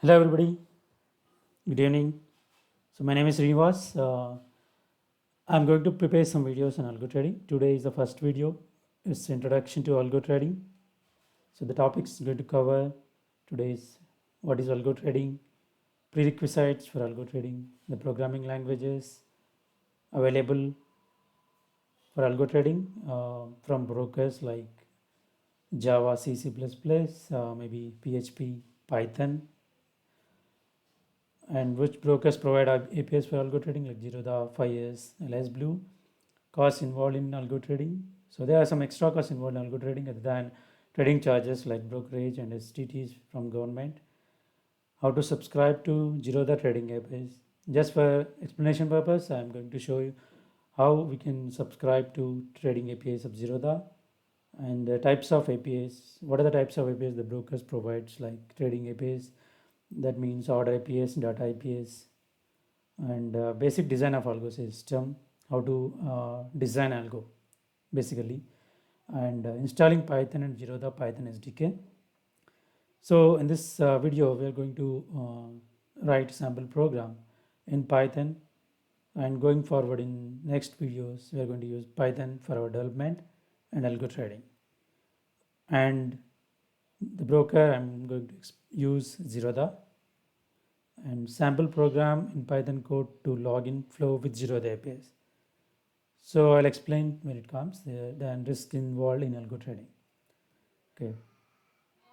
Hello everybody, good evening. So my name is Srinivas. I'm going to prepare some videos on algo trading. Today is the first video. It's introduction to algo trading. So the topics going to cover today is what is algo trading, prerequisites for algo trading, the programming languages available for algo trading from brokers like Java, C, C++, maybe PHP, Python, and which brokers provide APIs for algo trading like Zerodha, Fires, LS Blue, costs involved in algo trading. So there are some extra costs involved in algo trading other than trading charges like brokerage and STTs from government. How to subscribe to Zerodha trading APIs. Just for explanation purpose, I am going to show you how we can subscribe to trading APIs of Zerodha and the types of APIs. What are the types of APIs the brokers provides like trading APIs? That means order APIs, data APIs, and basic design of algo system, how to design algo basically, and installing Python and Zerodha Python SDK. So in this video we are going to write sample program in Python, and going forward in next videos we are going to use Python for our development and algo trading. And the broker I'm going to use Zerodha, and sample program in Python code to login flow with Zerodha APIs. So I'll explain when it comes the risk involved in algo trading. Okay,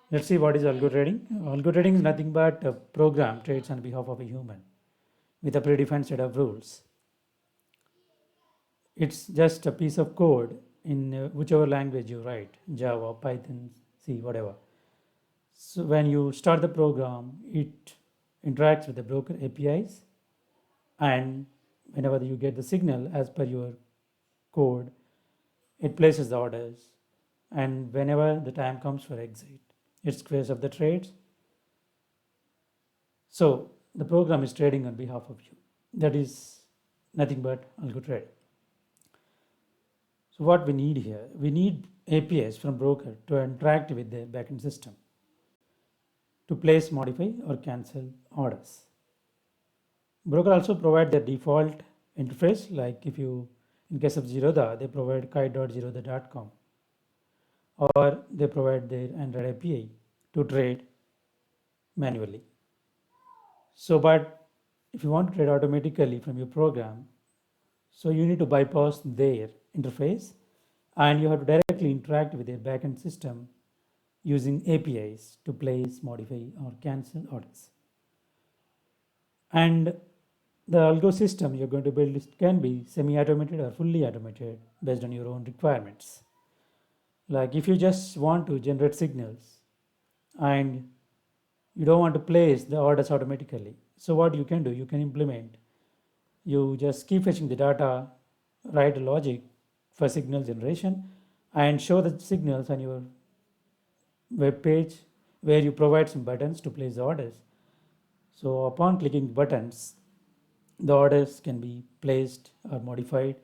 let's see what is algo trading. Algo trading is nothing but a program trades on behalf of a human with a predefined set of rules. It's just a piece of code in whichever language you write, Java, Python, C, whatever. So when you start the program, it interacts with the broker APIs, and whenever you get the signal as per your code, it places the orders, and whenever the time comes for exit, it squares up the trades. So the program is trading on behalf of you. That is nothing but algo trading. So what we need here, we need APIs from broker to interact with the backend system to place, modify, or cancel orders. Broker also provide the default interface, like if you, in case of Zerodha, they provide kite.zerodha.com, or they provide their Android API to trade manually. So, but if you want to trade automatically from your program, so you need to bypass their interface and you have to directly interact with their backend system using APIs to place, modify, or cancel orders. And the algo system you're going to build can be semi-automated or fully automated based on your own requirements. Like if you just want to generate signals and you don't want to place the orders automatically, so what you can do, you can implement, you just keep fetching the data, write a logic for signal generation, and show the signals on your web page where you provide some buttons to place the orders. So upon clicking buttons, the orders can be placed or modified,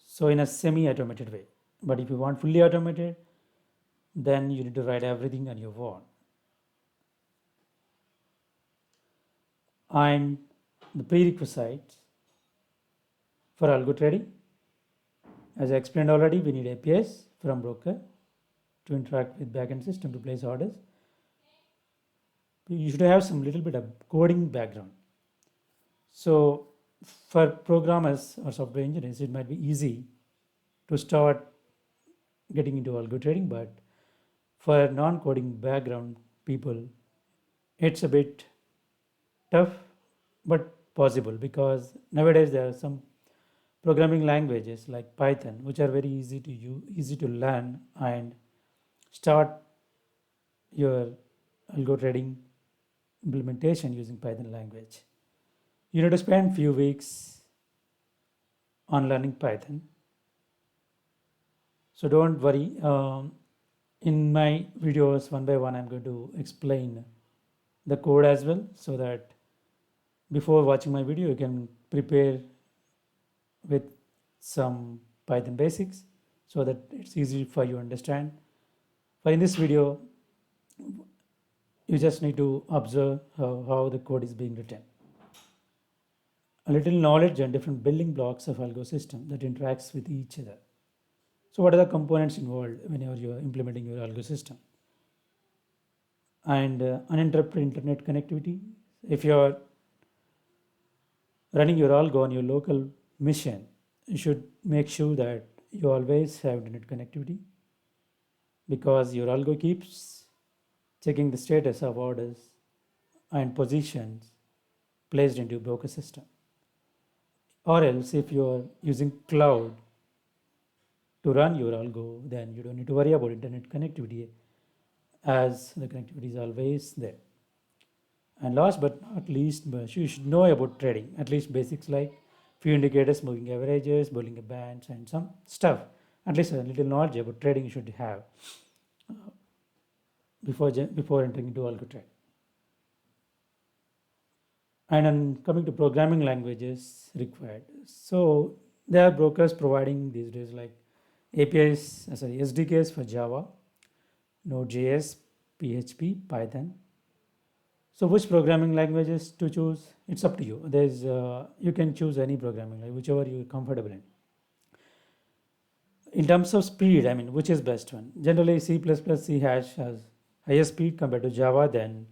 so in a semi-automated way. But if you want fully automated, then you need to write everything on your own. And the prerequisites for algo trading, as I explained already, we need APIs from broker to interact with backend system to place orders. You should have some little bit of coding background. So for programmers or software engineers, it might be easy to start getting into algo trading, but for non-coding background people, it's a bit tough but possible, because nowadays there are some programming languages like Python which are very easy to use, easy to learn and start your algo trading implementation using Python language. You need to spend few weeks on learning Python. So don't worry. In my videos, one by one, I'm going to explain the code as well, so that before watching my video, you can prepare with some Python basics, so that it's easy for you to understand. But in this video, You just need to observe how the code is being written. A little knowledge and different building blocks of algo system that interacts with each other. So what are the components involved whenever you are implementing your algo system? And uninterrupted internet connectivity. If you are running your algo on your local machine, you should make sure that you always have internet connectivity, because your algo keeps checking the status of orders and positions placed into broker system. Or else, if you are using cloud to run your algo, then you don't need to worry about internet connectivity, as the connectivity is always there. And last but not least, you should know about trading, at least basics like few indicators, moving averages, Bollinger Bands, and some stuff. At least a little knowledge about trading you should have before entering into algo trade. And then coming to programming languages required. So there are brokers providing these days like SDKs for Java, Node.js, PHP, Python. So which programming languages to choose? It's up to you. You can choose any programming language, whichever you're comfortable in. In terms of speed, I mean, which is best one? Generally, C++, C# has higher speed compared to Java, then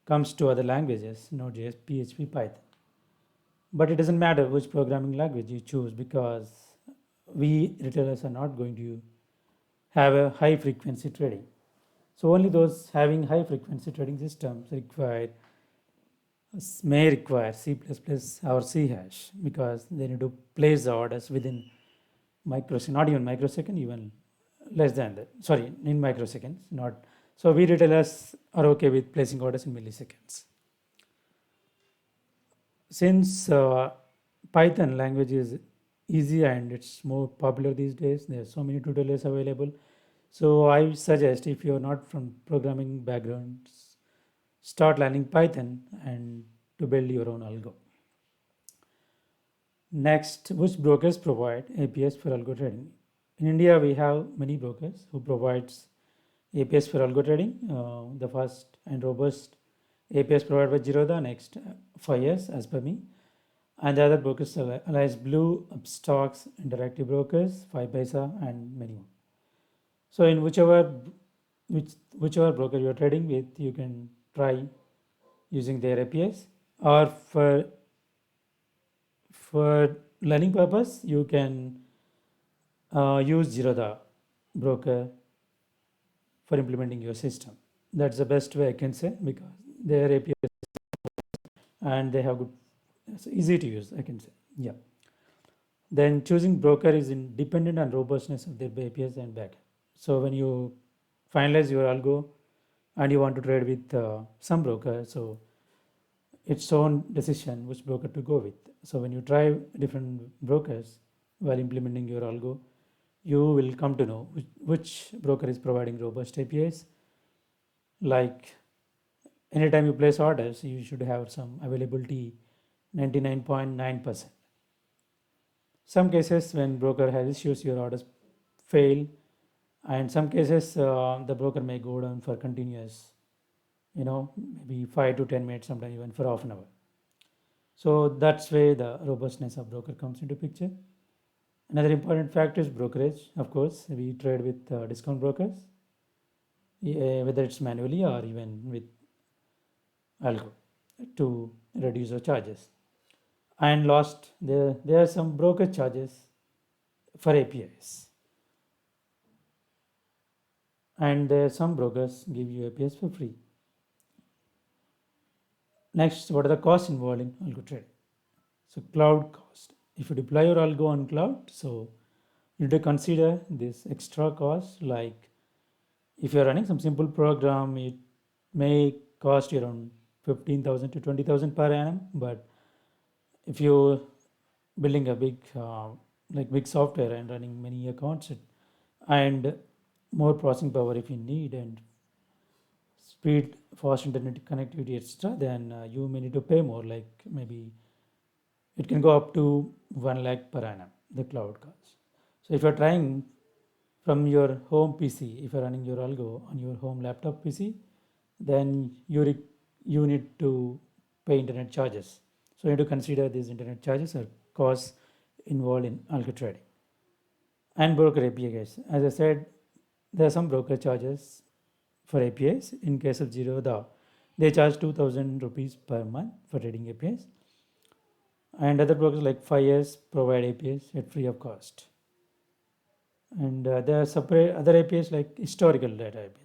comes to other languages, Node.js, PHP, Python. But it doesn't matter which programming language you choose, because we retailers are not going to have a high frequency trading. So only those having high frequency trading systems may require C++ or C#, because they need to place the orders within microsecond, not even microsecond, even less than that. Sorry, in microseconds, not. So we retailers are okay with placing orders in milliseconds. Since Python language is easy and it's more popular these days, there are so many tutorials available. So I suggest, if you're not from programming backgrounds, start learning Python and to build your own algo. Next, which brokers provide APIs for algo trading? In India, we have many brokers who provides APIs for algo trading. The first and robust APIs provided by Zerodha, next 5 years as per me. And the other brokers are Alliance Blue, Upstocks, Interactive Brokers, 5paisa, and many more. So in whichever broker you are trading with, you can try using their APIs, or for learning purpose, you can use Zerodha broker for implementing your system. That's the best way I can say, because their APIs and they have good, it's easy to use, I can say. Yeah. Then choosing broker is dependent on robustness of their APIs and backend. So when you finalize your algo and you want to trade with some broker, so its own decision which broker to go with. So when you try different brokers while implementing your algo, you will come to know which broker is providing robust APIs. Like anytime you place orders, you should have some availability 99.9%. Some cases when broker has issues, your orders fail, and some cases the broker may go down for continuous, maybe 5 to 10 minutes, sometimes even for half an hour. So that's where the robustness of broker comes into picture. Another important factor is brokerage. Of course, we trade with discount brokers, whether it's manually or even with algo, to reduce the charges. And last, there are some broker charges for APIs, and some brokers give you APIs for free. Next, what are the costs involved in algo trading? So cloud cost. If you deploy your algo on cloud, so you need to consider this extra cost. Like if you're running some simple program, it may cost you around 15,000 to 20,000 per annum. But if you're building a big software and running many accounts, and more processing power if you need, and speed, fast internet connectivity, etc., then you may need to pay more. Like maybe it can go up to 1 lakh per annum, the cloud cost. So if you're trying from your home PC, if you're running your algo on your home laptop PC, then you need to pay internet charges. So you need to consider these internet charges or costs involved in algo trading. And broker API guys. As I said, there are some broker charges for APIs. In case of Zerodha, they charge 2000 rupees per month for trading APIs. And other brokers like 5 years provide APIs at free of cost. And there are separate other APIs like historical data APIs.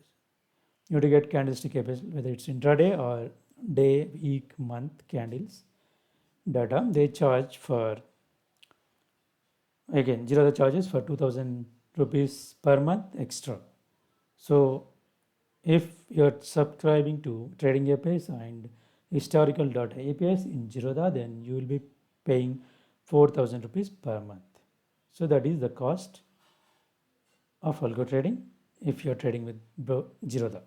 You have to get candlestick APIs, whether it's intraday or day, week, month candles data. They charge for, again, Zerodha charges for 2000 rupees per month extra. So if you're subscribing to trading APIs and historical data APIs in Zerodha, then you will be paying 4000 rupees per month. So that is the cost of algo trading if you're trading with Zerodha.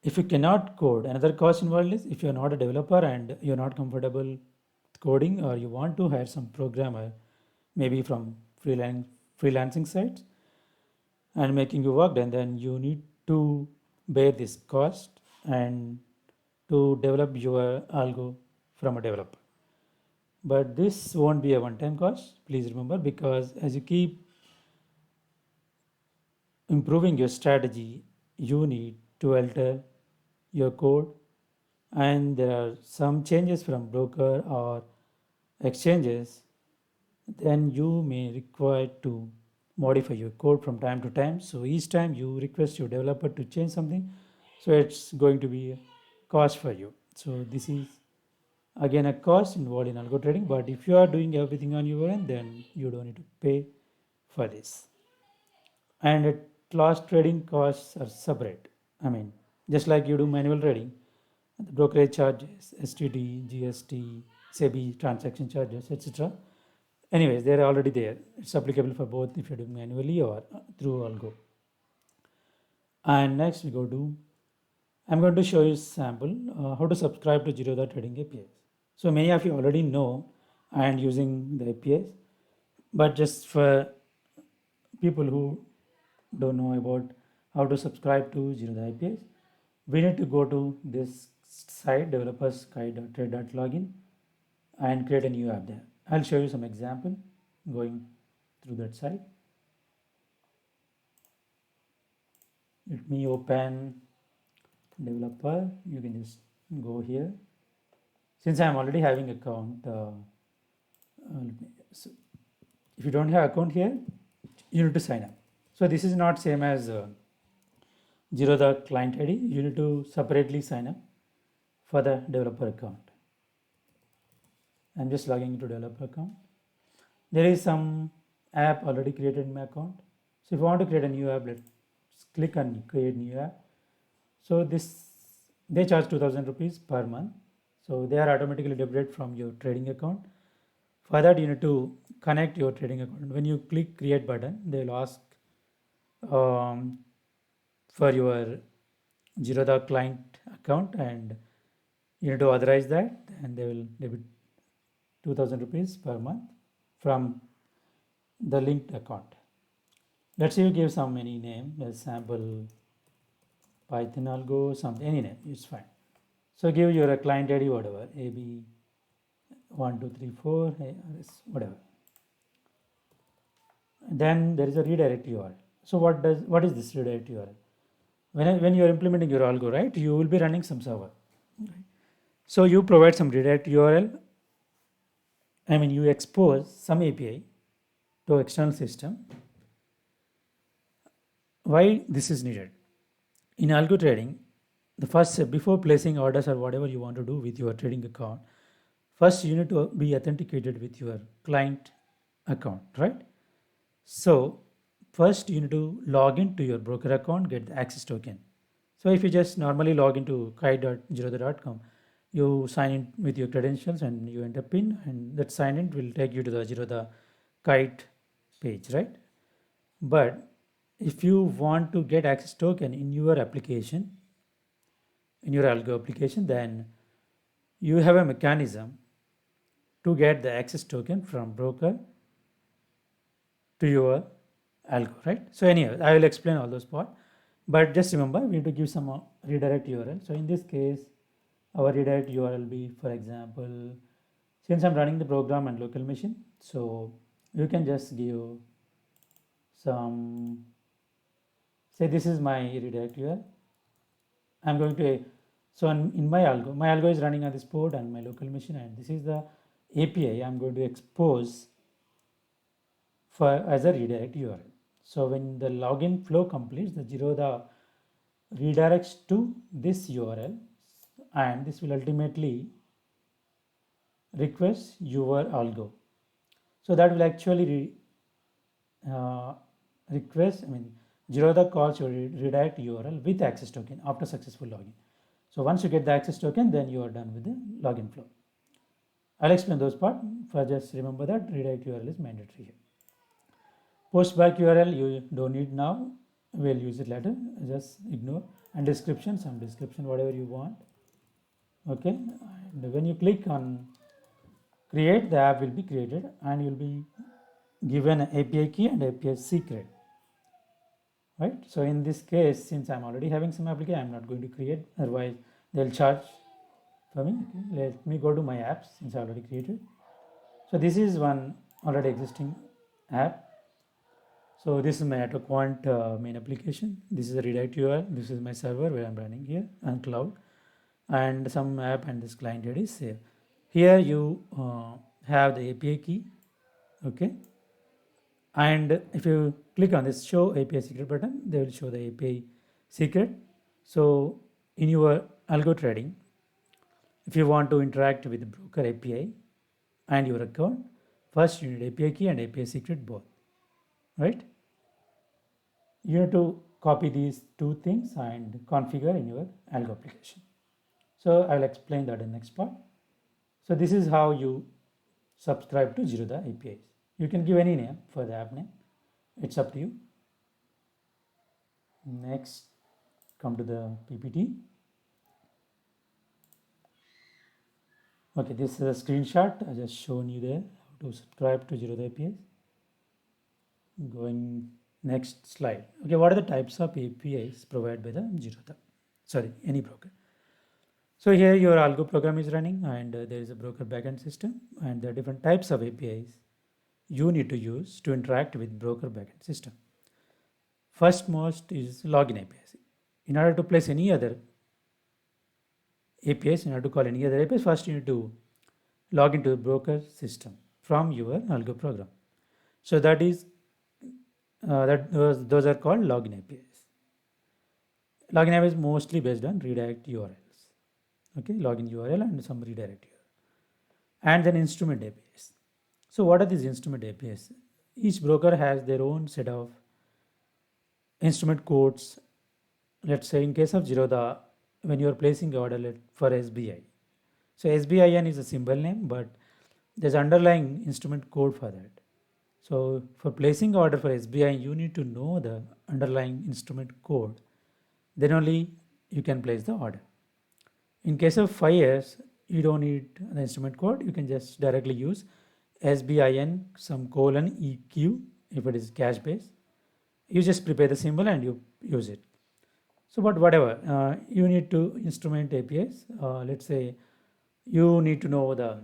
If you cannot code, another cost involved is if you're not a developer and you're not comfortable coding, or you want to hire some programmer, maybe from freelancing sites, and making you work, then you need to bear this cost and to develop your algo from a developer. But this won't be a one-time cost, please remember, because as you keep improving your strategy, you need to alter your code, and there are some changes from broker or exchanges, then you may require to modify your code from time to time. So each time you request your developer to change something, so it's going to be a cost for you. So this is again a cost involved in algo trading, but if you are doing everything on your own, then you don't need to pay for this. And at last, trading costs are separate. I mean, just like you do manual trading, the brokerage charges, STT, GST, SEBI transaction charges, etc. Anyways, they're already there. It's applicable for both if you're doing manually or through Algo. And next we go to, I'm going to show you sample how to subscribe to Zerodha trading APIs. So many of you already know and using the APIs, but just for people who don't know about how to subscribe to Zerodha APIs, we need to go to this site developers.guide.trade.login and create a new app there. I'll show you some example going through that site. Let me open developer. You can just go here. Since I'm already having account, so if you don't have account here, you need to sign up. So this is not same as Zerodha client ID. You need to separately sign up for the developer account. I'm just logging into developer account. There is some app already created in my account. So if you want to create a new app, let's click on create new app. So this, they charge 2000 rupees per month. So they are automatically debited from your trading account. For that, you need to connect your trading account. When you click create button, they will ask for your Zerodha client account, and you need to authorize that, and they will debit 2000 rupees per month from the linked account. Let's say you give some any name, let's sample Python algo, something, any name, it's fine. So give your client ID, whatever, AB1234, whatever. Then there is a redirect URL. So what is this redirect URL? When you are implementing your algo, right, you will be running some server. Right? So you provide some redirect URL. I mean, you expose some API to external system. Why this is needed? In algo trading, the first step before placing orders or whatever you want to do with your trading account, first you need to be authenticated with your client account, right? So first you need to log into your broker account, get the access token. So if you just normally log into kai.zerodha.com, you sign in with your credentials and you enter PIN, and that sign in will take you to the Zerodha kite page, right? But if you want to get access token in your application, in your algo application, then you have a mechanism to get the access token from broker to your algo, right? So anyhow, I will explain all those parts. But just remember, we need to give some redirect URL. So in this case, our redirect URL will be, for example, since I'm running the program on local machine, so you can just give some, say this is my redirect URL. I'm going to, so in my algo is running on this port and my local machine, and this is the API I'm going to expose for as a redirect URL. So when the login flow completes, the Zerodha redirects to this URL, and this will ultimately request your algo. So that will actually uh, request, Zerodha calls your redirect URL with access token after successful login. So once you get the access token, then you are done with the login flow. I'll explain those part. For just remember that redirect URL is mandatory here. Post back URL you don't need now. We'll use it later. Just ignore. And description, some description, whatever you want. Okay. And when you click on create, the app will be created and you'll be given an API key and API secret. Right. So in this case, since I'm already having some application, I'm not going to create. Otherwise, they'll charge for me. Okay. Let me go to my apps since I already created. So this is one already existing app. So this is my AutoQuant main application. This is a redirect URL. This is my server where I'm running here on cloud, and some app and this client ID is here. Here you have the API key, okay. And if you click on this show API secret button, they will show the API secret. So in your algo trading, if you want to interact with the broker API and your account, first you need API key and API secret both, right? You have to copy these two things and configure in your algo application. So I'll explain that in the next part. So this is how you subscribe to Zerodha APIs. You can give any name for the app name. It's up to you. Next, come to the PPT. Okay, this is a screenshot I just shown you there how to subscribe to Zerodha APIs. Going next slide. Okay, what are the types of APIs provided by the Zerodha? Sorry, any broker. So here your algo program is running and there is a broker backend system, and there are different types of APIs you need to use to interact with broker backend system. First most is login APIs. In order to place any other APIs, in order to call any other APIs, first you need to log into the broker system from your algo program. So that is those are called login APIs. Login API is mostly based on redirect URLs. Okay, login URL and some redirect URL. And then instrument APIs. So what are these instrument APIs? Each broker has their own set of instrument codes. Let's say in case of Zerodha, when you are placing order for SBI. So SBIN is a symbol name, but there's underlying instrument code for that. So for placing order for SBI, you need to know the underlying instrument code. Then only you can place the order. In case of FIRES, you don't need the instrument code. You can just directly use SBIN some colon EQ if it is cache based. You just prepare the symbol and you use it. So but whatever, you need to instrument APIs. Let's say you need to know the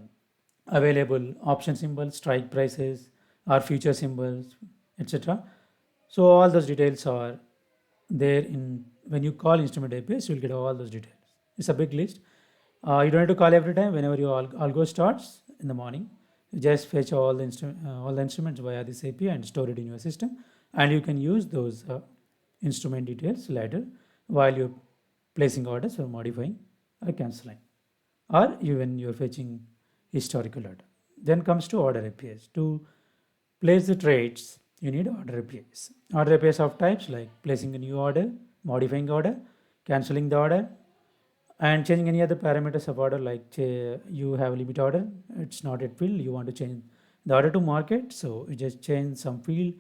available option symbols, strike prices, or future symbols, etc. So all those details are there in when you call instrument APIs, you'll get all those details. It's a big list. You don't have to call every time. Whenever your algo starts in the morning, you just fetch all the instruments via this API and store it in your system, and you can use those instrument details later while you're placing orders or modifying or canceling, or even you're fetching historical data. Then comes to order APIs. To place the trades, you need order APIs. Order APIs of types like placing a new order, modifying order, canceling the order, and changing any other parameters of order, like you have a limit order, it's not yet filled, you want to change the order to market, so you just change some field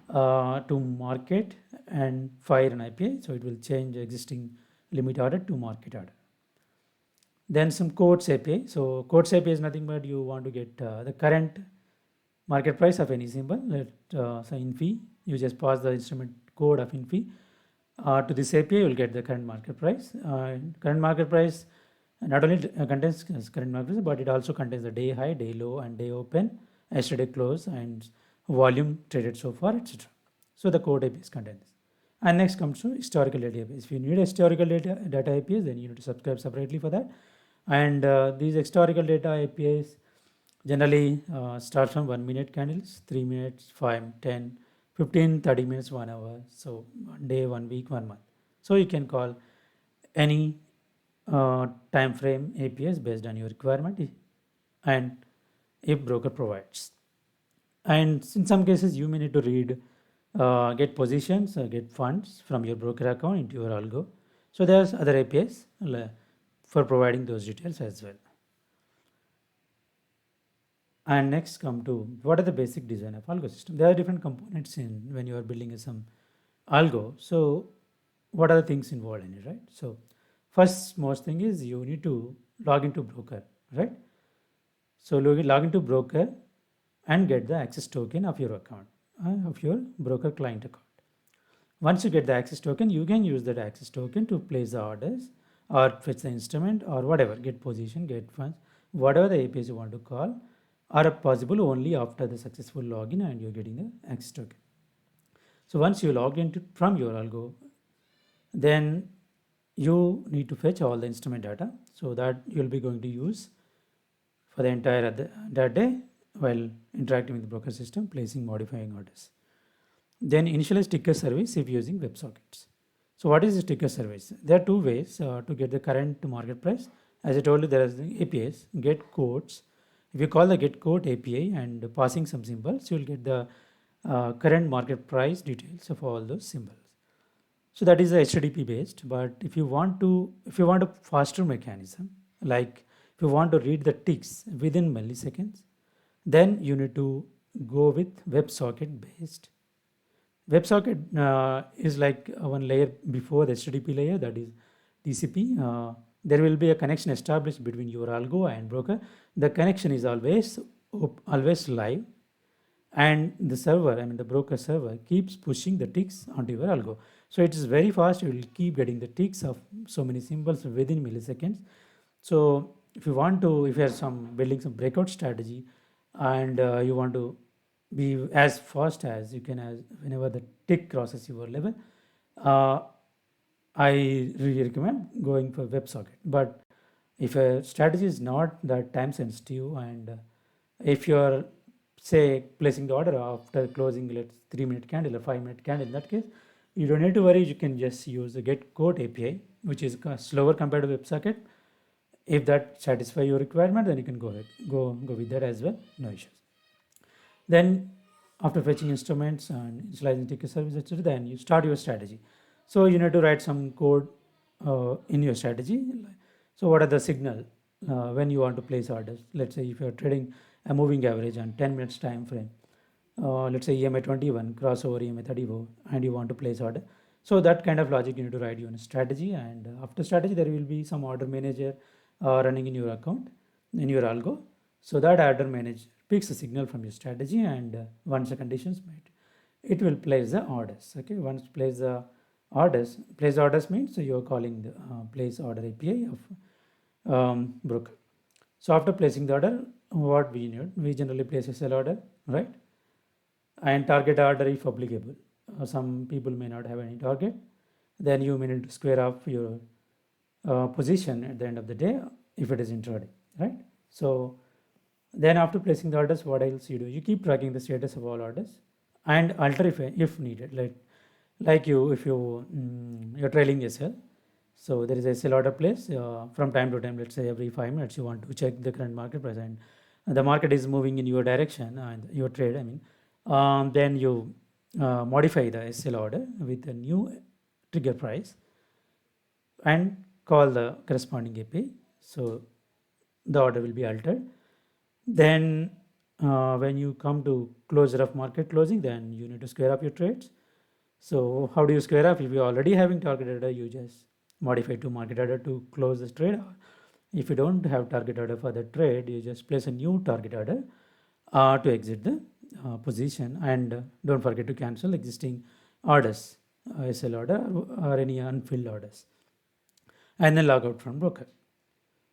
to market and fire an API, so it will change existing limit order to market order. Then some quotes API. So quotes API is nothing but you want to get the current market price of any symbol. Let say in fee, you just pass the instrument code of in fee, To this API, you will get the current market price. Current market price not only contains current market price, but it also contains the day high, day low, and day open, yesterday close, and volume traded so far, etc. So the code APIs contain this. And next comes to historical data APIs. If you need historical data APIs, then you need to subscribe separately for that. And these historical data APIs generally start from 1 minute candles, 3 minutes, 5, 10, 15, 30 minutes, 1 hour. So 1 day, 1 week, 1 month. So you can call any time frame APIs based on your requirement and if broker provides. And in some cases, you may need to read, get positions, get funds from your broker account into your algo. So there's other APIs for providing those details as well. And next come to what are the basic design of algo system. There are different components in when you are building some algo. So what are the things involved in it, right? So first most thing is you need to log into broker, right? So log into broker and get the access token of your account, of your broker client account. Once you get the access token, you can use that access token to place the orders or fetch the instrument or whatever, get position, get funds, whatever the APIs you want to call are possible only after the successful login and you're getting the access token. So once you log into from your algo, then you need to fetch all the instrument data so that you'll be going to use for the entire that day while interacting with the broker system, placing, modifying orders. Then initialize ticker service if using WebSockets. So what is the ticker service? There are two ways to get the current market price. As I told you, there are the APIs, get quotes. If you call the get quote API and passing some symbols, you will get the current market price details of all those symbols. So that is the HTTP based. But if you want a faster mechanism, like if you want to read the ticks within milliseconds, then you need to go with WebSocket based. WebSocket is like one layer before the HTTP layer, that is TCP. There will be a connection established between your algo and broker. The connection is always live, and the server, I mean the broker server, keeps pushing the ticks onto your algo. So it is very fast. You will keep getting the ticks of so many symbols within milliseconds. So if you are building some breakout strategy, and you want to be as fast as you can as whenever the tick crosses your level, I really recommend going for WebSocket. But if a strategy is not that time sensitive, and if you are say placing the order after closing, let's 3 minute candle or 5 minute candle, in that case you don't need to worry. You can just use the get quote API, which is slower compared to WebSocket. If that satisfy your requirement, then you can go with that as well, no issues. Then after fetching instruments and initializing ticket service, etc., then you start your strategy. So you need to write some code in your strategy. So what are the signal when you want to place orders? Let's say if you are trading a moving average on 10 minutes time frame, let's say EMA 21 crossover EMA 34, and you want to place order. So that kind of logic you need to write your strategy, and after strategy there will be some order manager running in your account, in your algo. So that order manager picks a signal from your strategy, and once the conditions met, it will place the orders. Okay, once place the orders means you are calling the place order API of broker. So after placing the order, what we need, we generally place a sell order, right? And target order if applicable. Some people may not have any target, then you may need to square off your position at the end of the day if it is intraday, right? So then after placing the orders, what else you do? You keep tracking the status of all orders and alter if needed. Like if you're trailing a sell, so there is a sell order place from time to time. Let's say every 5 minutes you want to check the current market price, and the market is moving in your direction and your trade. I mean, then you modify the sell order with a new trigger price and call the corresponding API. So the order will be altered. Then when you come to closure of market closing, then you need to square up your trades. So how do you square up? If you're already having target order, you just modify to market order to close this trade. If you don't have target order for the trade, you just place a new target order to exit the position, and don't forget to cancel existing orders SL order or any unfilled orders, and then log out from broker.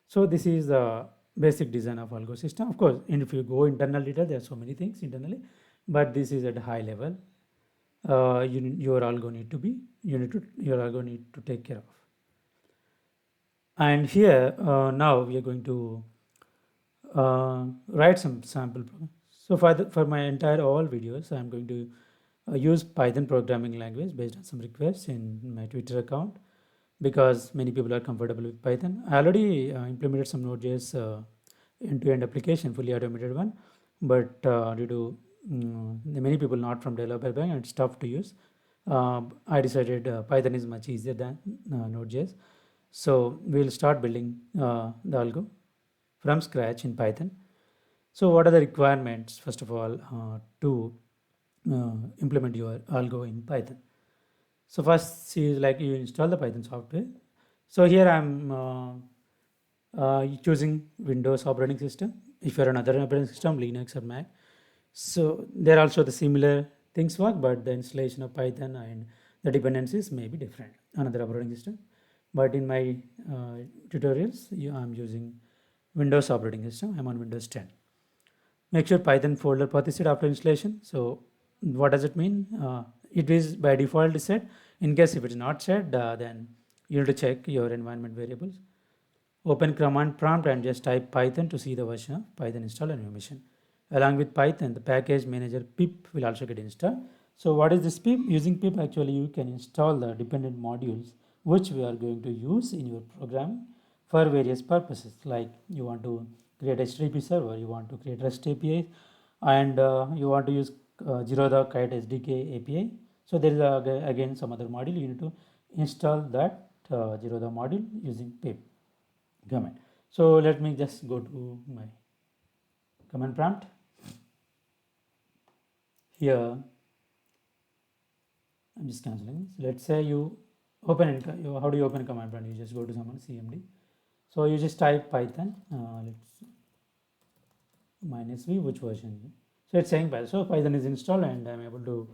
So this is the basic design of algo system. Of course, and if you go internal detail, there are so many things internally, but this is at a high level. Your algo need to be your algo need to take care of. And here now we are going to write some sample program. So for my entire all videos, I am going to use Python programming language based on some requests in my Twitter account, because many people are comfortable with Python. I already implemented some Node.js end-to-end application, fully automated one, but due to many people not from developer background, and it's tough to use. I decided Python is much easier than Node.js. So we'll start building the algo from scratch in Python. So what are the requirements, first of all, to implement your algo in Python? So first is like you install the Python software. So here I'm choosing Windows operating system. If you're another operating system, Linux or Mac, so there also the similar things work, but the installation of Python and the dependencies may be different. Another operating system, but in my tutorials, I'm using Windows operating system. I'm on Windows 10. Make sure Python folder path is set after installation. So what does it mean? It is by default set. In case if it's not set, then you need to check your environment variables. Open command prompt and just type Python to see the version of Python installed on your machine. Along with Python, the package manager pip will also get installed. So what is this pip? Using pip, actually you can install the dependent modules which we are going to use in your program for various purposes. Like you want to create HTTP server, you want to create REST API, and you want to use Zerodha Kite SDK API. So there is again some other module you need to install that Zerodha module using pip command. So let me just go to my command prompt. Here I'm just cancelling this. Let's say you open how do you open command prompt? You just go to someone cmd. So you just type Python. Let's -v, which version? So it's saying Python. So Python is installed and I'm able to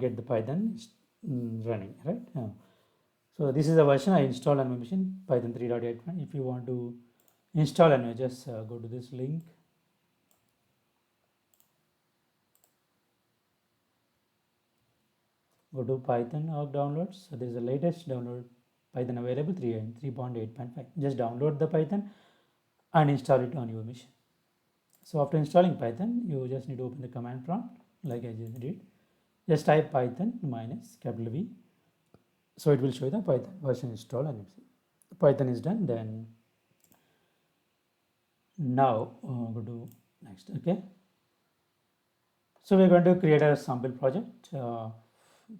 get the Python running, right? So this is the version I installed on my machine, Python 3.8. If you want to install and just go to this link. Go to Python org downloads. So there is the latest download Python available 3.8.5. Just download the Python and install it on your machine. So after installing Python, you just need to open the command prompt like I just did. Just type Python -V. So it will show the Python version installed and Python is done. Then now go to next. Okay. So we're going to create a sample project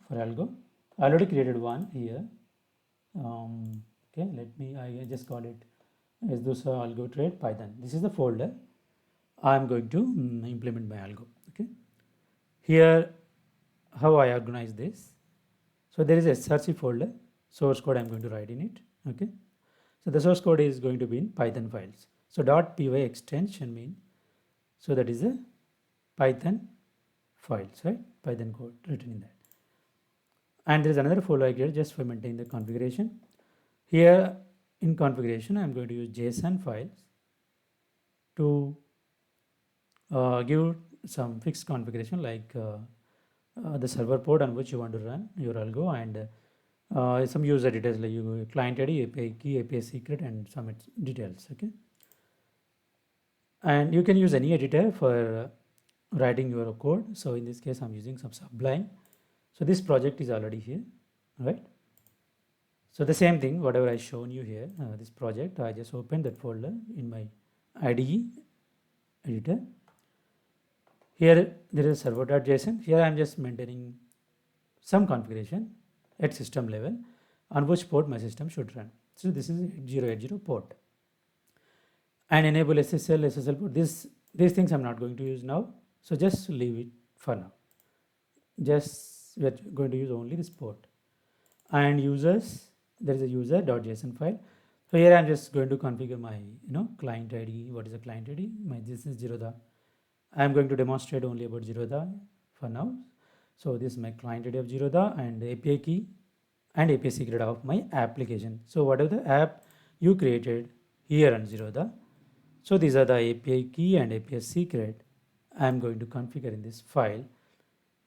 for algo. I already created one here. Okay, I just call it as this algo trade Python. This is the folder I'm going to implement my algo. Okay, here how I organize this. So there is a src folder, source code I'm going to write in it. Okay, so the source code is going to be in Python files. So .py extension mean, so that is a Python files, right? Python code written in that. And there is another folder I created just for maintaining the configuration. Here in configuration, I'm going to use JSON files to give some fixed configuration, like the server port on which you want to run your algo, and some user details like your client ID, API key, API secret, and some details. Okay, and you can use any editor for writing your code. So in this case, I'm using some Sublime. So this project is already here, right? So the same thing, whatever I shown you here, this project, I just opened that folder in my IDE editor. Here there is server.json. Here I am just maintaining some configuration at system level on which port my system should run. So this is 8080 port. And enable SSL port. These things I'm not going to use now. So just leave it for now. Just we are going to use only this port. And users, there is a user.json file. So here I'm just going to configure my client ID. What is the client ID? This is Zerodha. I'm going to demonstrate only about Zerodha for now. So this is my client ID of Zerodha and the API key and API secret of my application. So whatever the app you created here on Zerodha, so these are the API key and API secret I am going to configure in this file,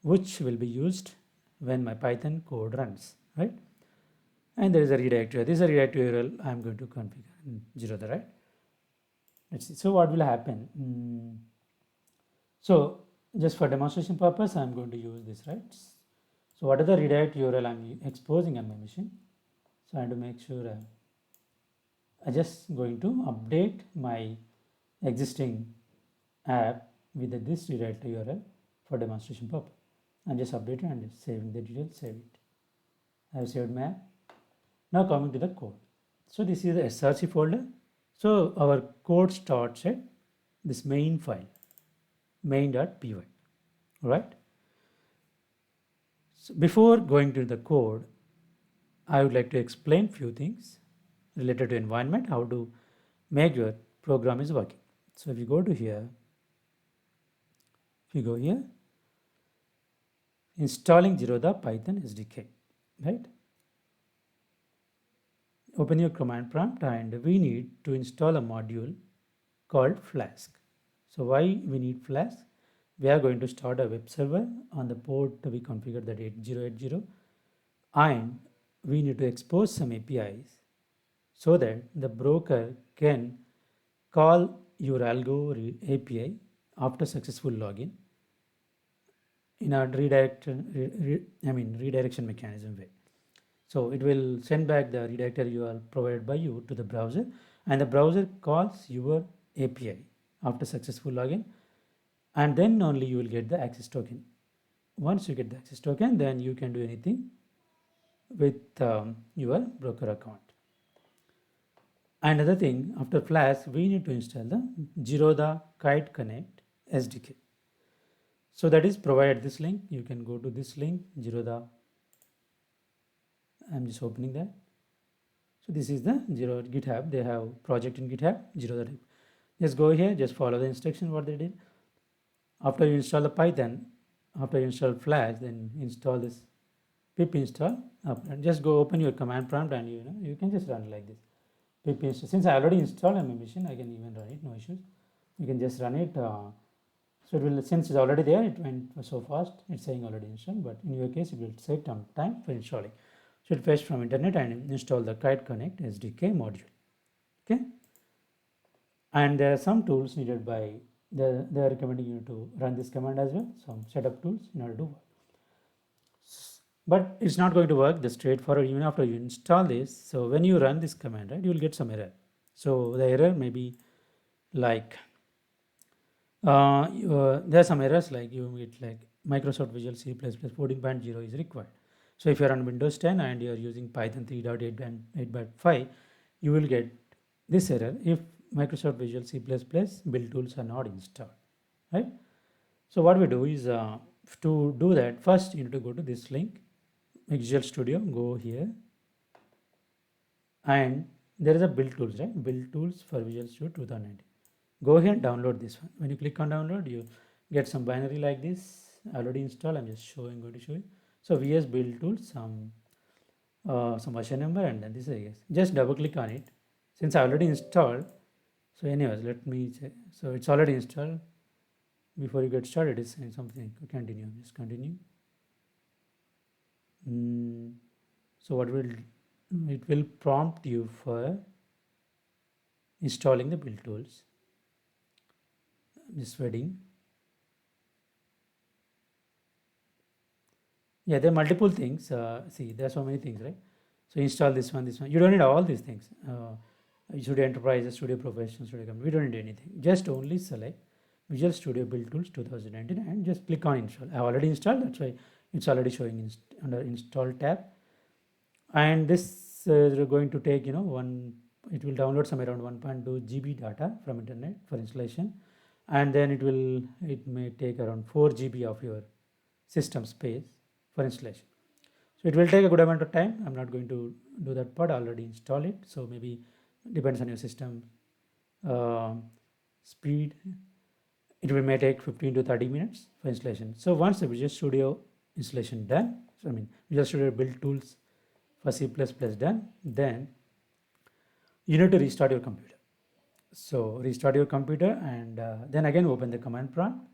which will be used when my Python code runs, right? And there is a redirect URL. This is a redirect URL I am going to configure in Zerodha, right? Let's see. So what will happen? So just for demonstration purpose, I am going to use this, right? So what are the redirect URL I am exposing on my machine? So I have to make sure I just going to update my existing app with this redirect URL for demonstration purpose. I'm just updating and saving the details, save it. I have saved my app. Now coming to the code. So this is the src folder. So our code starts at this main file, main.py, right? So before going to the code, I would like to explain few things related to environment, how to make your program is working. So if you go to here, if you go here, installing Zerodha Python SDK, right? Open your command prompt and we need to install a module called Flask. So why we need Flask? We are going to start a web server on the port we configured that 8080, and we need to expose some APIs so that the broker can call your Algo API after successful login in a redirection mechanism way. So it will send back the redirector URL provided by you to the browser, and the browser calls your API after successful login, and then only you will get the access token. Once you get the access token, then you can do anything with your broker account. Another thing, after Flask, we need to install the Zerodha Kite Connect SDK. So that is provided this link. You can go to this link, Zerodha. I'm just opening that. So this is the Zerodha GitHub. They have project in GitHub, Zerodha. Just go here, just follow the instruction what they did. After you install the Python, after you install Flask, then install this pip install. And just go open your command prompt and you can just run like this. Pip install. Since I already installed on my machine, I can even run it, no issues. You can just run it. So it will, since it's already there, it went so fast. It's saying already installed, but in your case, it will take some time for installing. So it fetch from internet and install the Kite Connect SDK module. Okay. And there are some tools needed by they are recommending you to run this command as well. Some setup tools in order to work. But it's not going to work the straightforward even after you install this. So when you run this command, right, you will get some error. So the error may be like there are some errors like you get like Microsoft Visual C++ 14.0 is required. So if you're on Windows 10 and you're using Python 3.8 and 8.5, you will get this error if Microsoft Visual C++ build tools are not installed, right? So what we do is to do that, first you need to go to this link, Visual Studio, go here, and there is a build tools, right? Build tools for Visual Studio 2019. Go here and download this one. When you click on download, you get some binary like this already installed. I'm just going to show you. So VS build tools, some version number, and then this is yes. Just double click on it. Since I already installed, so anyways, let me check. So it's already installed. Before you get started, it's saying something. Continue. Just continue. So what will it will prompt you for installing the build tools. Just waiting. Yeah, there are multiple things. See, there are so many things, right? So install this one, this one. You don't need all these things. Studio Enterprise, Studio Professional, Studio Company. We don't need anything. Just only select Visual Studio Build Tools 2019 and just click on install. I have already installed. That's why it's already showing under Install tab. And this is going to take it will download some around 1.2 GB data from internet for installation, and then it may take around 4 GB of your system space for installation. So it will take a good amount of time. I'm not going to do that part. I already install it. So maybe depends on your system speed. It may take 15 to 30 minutes for installation. So once the Visual Studio installation done. So Visual Studio build tools for C++ done. Then you need to restart your computer. So restart your computer and then again open the command prompt.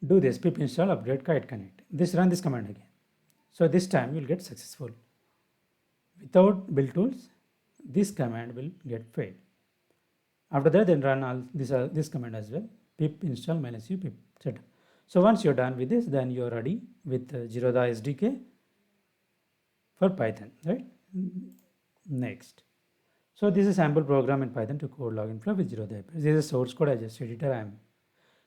Do this pip install upgrade kite connect. Run this command again. So this time you will get successful. Without build tools, this command will get failed. After that, then run all this command as well. Pip install -u pip setup. So once you're done with this, then you're ready with Zerodha SDK for Python, right? Next. So this is a sample program in Python to code login flow with Zerodha API. This is a source code. I just editor.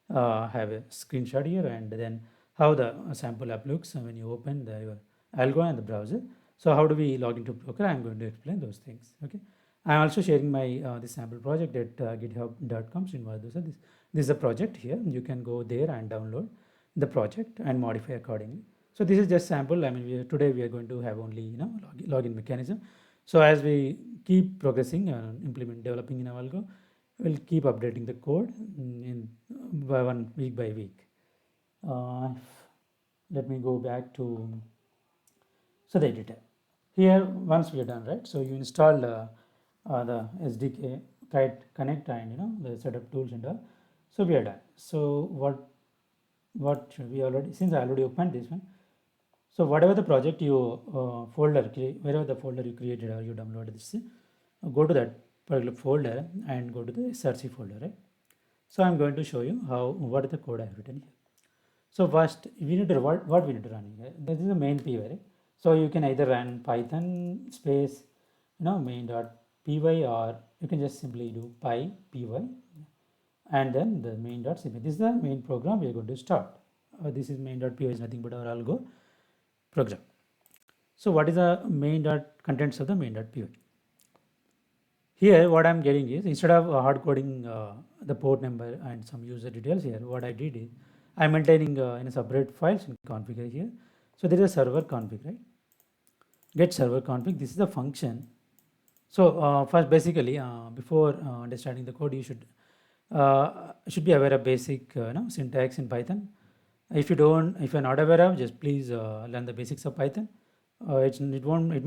I have a screenshot here, and then how the sample app looks when you open your Algo and the browser. So how do we log into Broker? I'm going to explain those things. Okay. I'm also sharing my this sample project at github.com. This is a project here. You can go there and download the project and modify accordingly. So this is just sample. Today we are going to have only login mechanism. So as we keep progressing developing in Algo, we'll keep updating the code week by week. Let me go back to the editor. Here once we are done, right? So you install the SDK kite connect and the setup tools and all. So we are done. So what should we already, since I already opened this one. So whatever the project you wherever the folder you created or you downloaded this, go to that particular folder and go to the src folder, right? So I'm going to show you what is the code I have written here. So first we need to what we need to run here. This is the main py, right? So you can either run python space main.py, or you can just simply do py and then the main.cp. This is the main program we are going to start. This is main.py is nothing but our Algo program. So what is the contents of the main.py? Here what I'm getting is, instead of hard coding the port number and some user details here, what I did is I'm maintaining in a separate files in configure here. So there is a server config, right? Get server config. This is the function. So first, basically, before understanding the code, you should be aware of basic syntax in Python. If you're not aware of, just please learn the basics of Python. It may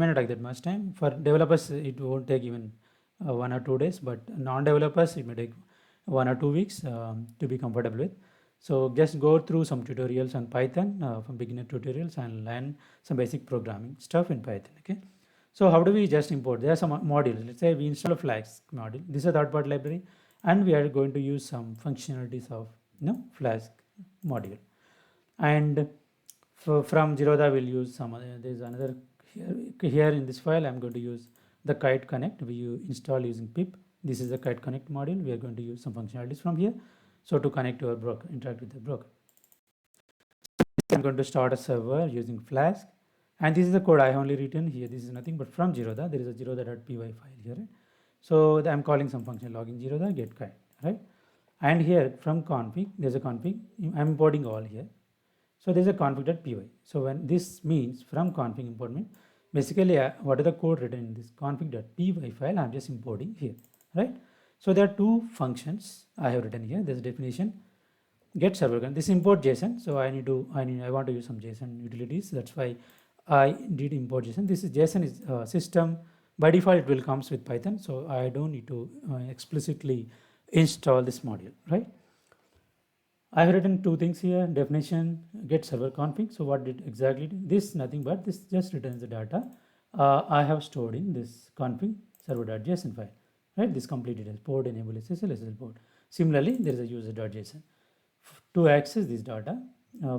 not take that much time. For developers, it won't take even 1 or 2 days, but non-developers, it may take 1 or 2 weeks to be comfortable with. So just go through some tutorials on Python from beginner tutorials and learn some basic programming stuff in Python. Okay. So how do we just import? There are some modules. Let's say we install a Flask module. This is a third-party library, and we are going to use some functionalities of Flask module. And from Zerodha, we'll use some other. There's another here in this file. I'm going to use the kite connect. We install using pip. This is the kite connect module. We are going to use some functionalities from here. So to connect to our broker, interact with the broker. I'm going to start a server using Flask, and this is the code I have only written here. This is nothing but from Zerodha. There is a zerodha.py file here. Right? So I'm calling some function login Zerodha get kite, right? And here from config, there's a config. I'm importing all here. So there's a config.py. So when this means from config import means basically what is the code written in this config.py file, I'm just importing here, right? So there are two functions I have written here. There's a definition, get server. This import JSON. So I want to use some JSON utilities. That's why I did import JSON. This is JSON is system. By default, it will comes with Python. So I don't need to explicitly install this module, right? I have written two things here: definition, get server config. So what did exactly do? This nothing but this just returns the data I have stored in this config server.json file. Right, this complete details, port, enable SSL port. Similarly, there is a user.json. To access this data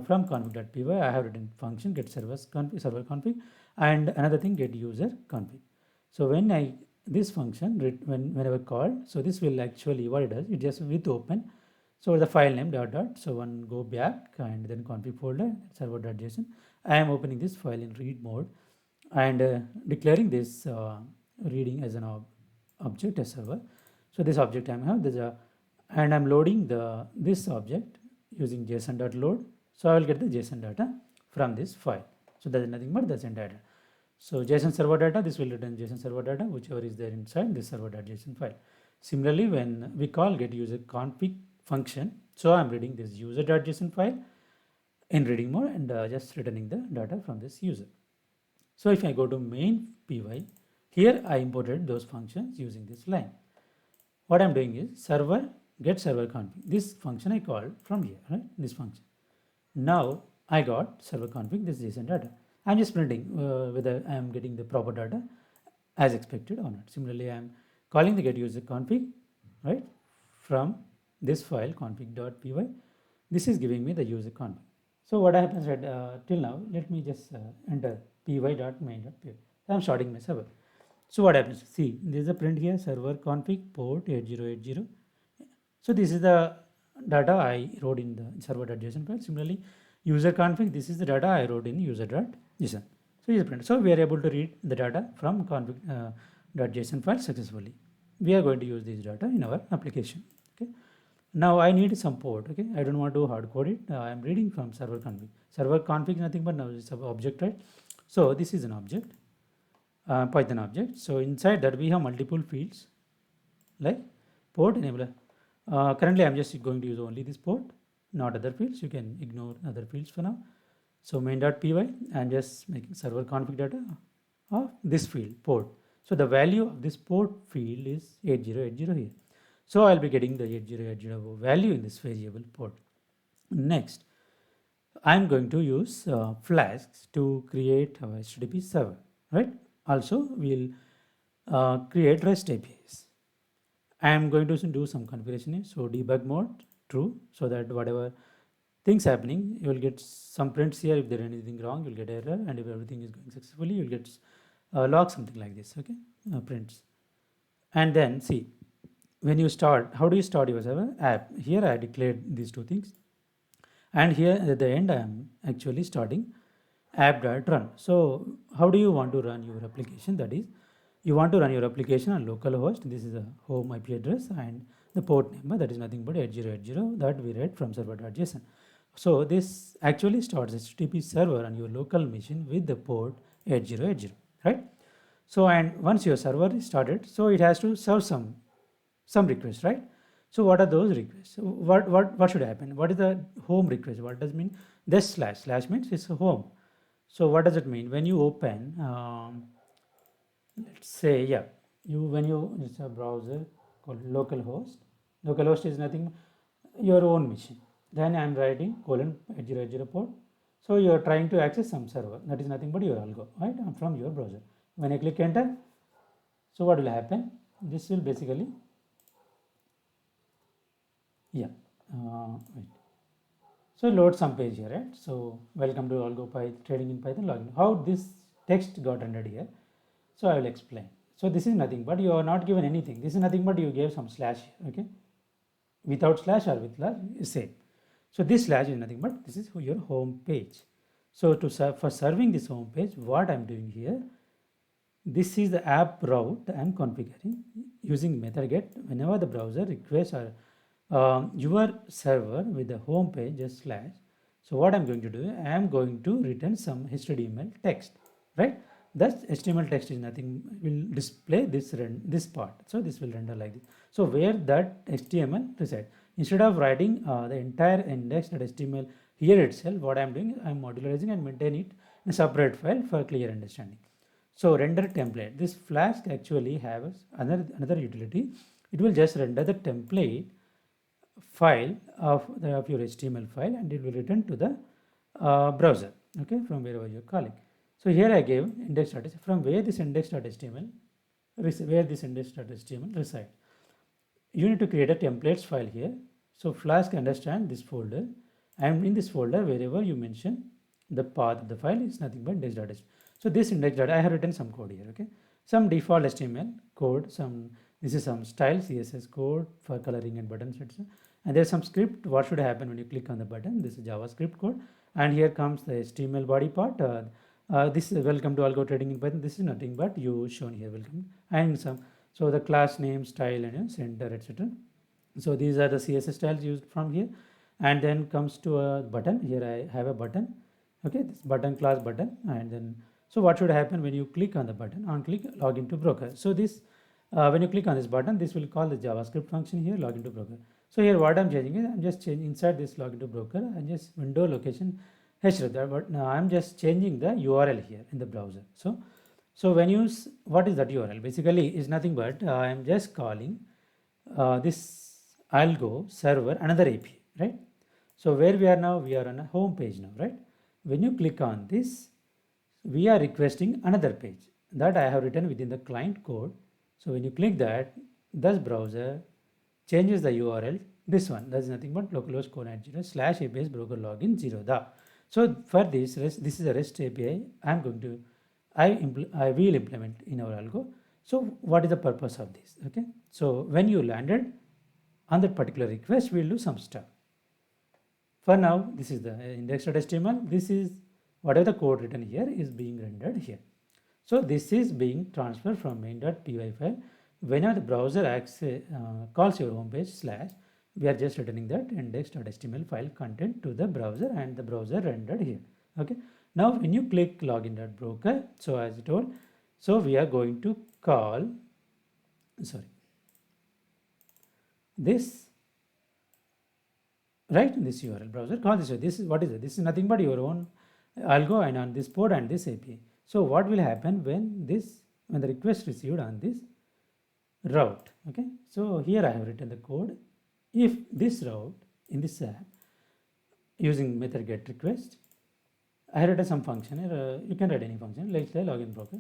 from config.py, I have written function get server config, and another thing get user config. So when this function whenever called, so this will actually what it does, it just with open. So the file name dot. So one go back and then config folder server.json. I am opening this file in read mode and declaring this reading as an object as server. So this object I have and I'm loading this object using json.load. So I will get the JSON data from this file. So that is nothing but the JSON data. So JSON server data, this will return JSON server data, whichever is there inside this server.json file. Similarly, when we call get user config function, so I'm reading this user.json file. in reading mode and just returning the data from this user. So if I go to main py, here I imported those functions using this line. What I'm doing is server get server config. This function I called from here, right? This function. Now I got server config this JSON data. I'm just printing whether I am getting the proper data as expected or not. Similarly, I am calling the get user config, right, from this file config.py. This is giving me the user config. So what happens till now, let me just enter py.main.py. I'm starting my server. So what happens? See, there is a print here, server config port 8080. So this is the data I wrote in the server.json file. Similarly, user config, this is the data I wrote in user.json. So is print. So we are able to read the data from config.json file successfully. We are going to use this data in our application. Okay. Now I need some port. Okay, I don't want to hard code it. I am reading from server config. Server config nothing but now it's an object, right? So this is an object, Python object. So inside that we have multiple fields like port enabler. Currently I'm just going to use only this port, not other fields. You can ignore other fields for now. So main.py, I'm just making server config data of this field port. So the value of this port field is 8080 here. So I'll be getting the 8080 value in this variable port. Next, I'm going to use flasks to create our HTTP server, right? Also, we'll create REST APIs. I am going to do some configuration here. So debug mode true, so that whatever things happening, you will get some prints here. If there is anything wrong, you'll get error, and if everything is going successfully, you'll get log something like this. Okay, prints. And then see, when you start, how do you start your server app? Here I declared these two things, and here at the end I am actually starting app.run. So how do you want to run your application? That is, you want to run your application on localhost. This is a home IP address and the port number, that is nothing but 8080 that we read from server.json. So this actually starts HTTP server on your local machine with the port 8080, right? So and once your server is started, so it has to serve some requests, right? So what are those requests? What should happen? What is the home request? What does it mean? This slash means it's a home. So what does it mean? When you open, let's say, yeah, it's a browser called localhost. Localhost is nothing your own machine. Then I'm writing :8080 port. So you are trying to access some server. That is nothing but your algo, right? From your browser. When I click enter, so what will happen? This will basically, yeah, wait. So load some page here, right? So welcome to Algo Trading in Python login. How this text got rendered here? So I will explain. So this is nothing but you are not given anything. This is nothing but you gave some slash here, okay? Without slash or with slash is same. So this slash is nothing but this is your home page. So for serving this home page, what I'm doing here, this is the app route I'm configuring using method get. Whenever the browser requests or your server with the home page just slash. So what I'm going to do, I am going to return some HTML text, right? That HTML text is nothing, will display this part. So this will render like this. So where that HTML resides, instead of writing the entire index.html here itself, what I'm doing, I'm modularizing and maintain it in a separate file for clear understanding. So render template. This Flask actually has another utility. It will just render the template file of your HTML file, and it will return to the browser, okay, from wherever you're calling. So here I gave index.html, from where this index.html resides. You need to create a templates file here. So Flask understand this folder, and in this folder wherever you mention the path of the file is nothing but index.html. So this index.html, I have written some code here, okay, some default HTML code, this is some style CSS code for coloring and buttons, etc. And there's some script. What should happen when you click on the button? This is JavaScript code, and here comes the HTML body part. This is welcome to Algo Trading in Python. This is nothing but you shown here, welcome, and so the class name, style, and center, etc. So these are the CSS styles used from here, and then comes to a button. Here I have a button, okay, this button class button, and then so what should happen when you click on the button? On click login to broker. So this when you click on this button, this will call the JavaScript function here, login to broker. So here what I'm changing is I'm just changing inside this login to broker and just window location Zerodha, but now I'm just changing the URL here in the browser. So when you what is that URL? Basically, is nothing but I'm just calling this Algo server another API, right? So where we are now, we are on a home page now, right? When you click on this, we are requesting another page that I have written within the client code. So when you click that, this browser changes the URL. This one, that's nothing but localhost /APS broker login Zerodha. So for this this is a REST API. I will implement in our algo. So what is the purpose of this? Okay. So when you landed on that particular request, we'll do some stuff. For now, this is the index.html. This is whatever the code written here is being rendered here. So this is being transferred from main.py file. Whenever the browser calls your home page / we are just returning that index.html file content to the browser and the browser rendered here. Okay. Now when you click login.broker, so as I told, so we are going to call, this, right, this URL browser, call this. This is what is it? This is nothing but your own algo and on this port and this API. So what will happen when the request received on this route? Okay, so here I have written the code. If this route in this app using method get request, I have written some function. You can write any function, like say login broker.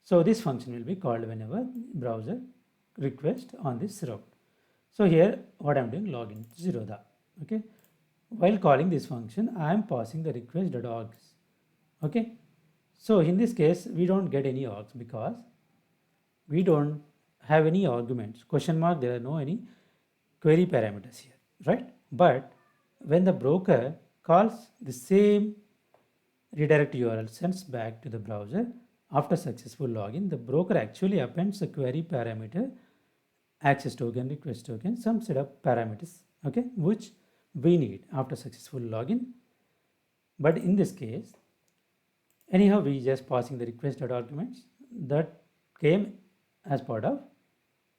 So this function will be called whenever browser request on this route. So here what I'm doing, login Zerodha. Okay, while calling this function, I am passing the request.args. Okay, so in this case we don't get any args because we don't have any arguments. Question mark, there are no any query parameters here, right? But when the broker calls the same redirect URL sends back to the browser after successful login, the broker actually appends a query parameter, access token, request token, some set of parameters, okay, which we need after successful login. But in this case, anyhow, we just passing the request.arguments that came as part of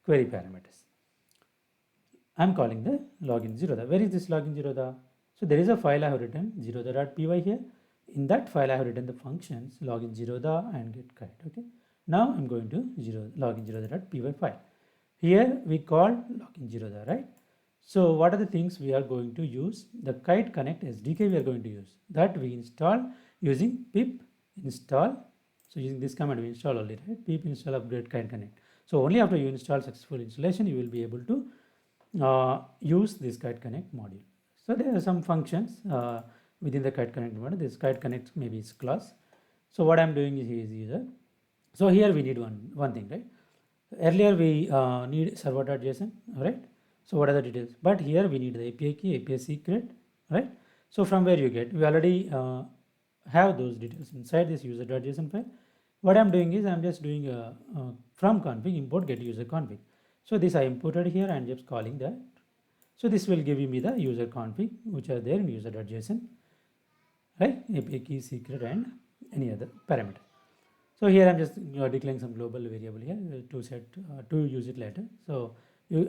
query parameters. I'm calling the login Zerodha. Where is this login Zerodha? So there is a file I have written, zerodha.py here. In that file I have written the functions login Zerodha and get kite. Okay. Now I'm going to login Zerodha.py file. Here we call login Zerodha, right? So what are the things we are going to use? The kite connect SDK we are going to use. That we install using pip install. So using this command we install only, right? Pip install upgrade kite connect. So only after you install successful installation you will be able to use this kite connect module. So there are some functions within the kite connect module. This kite connect maybe is class. So what I'm doing is user. So here we need one thing, right? Earlier we need server.json, right? So what are the details? But here we need the API key, API secret, right? So from where you get, we already have those details inside this user.json file. What I'm doing is I'm just doing a from config import get user config. So this I imported here and just calling that. So this will give me the user config which are there in user.json, right? API key, secret and any other parameter. So here I'm just declaring some global variable here to use it later. So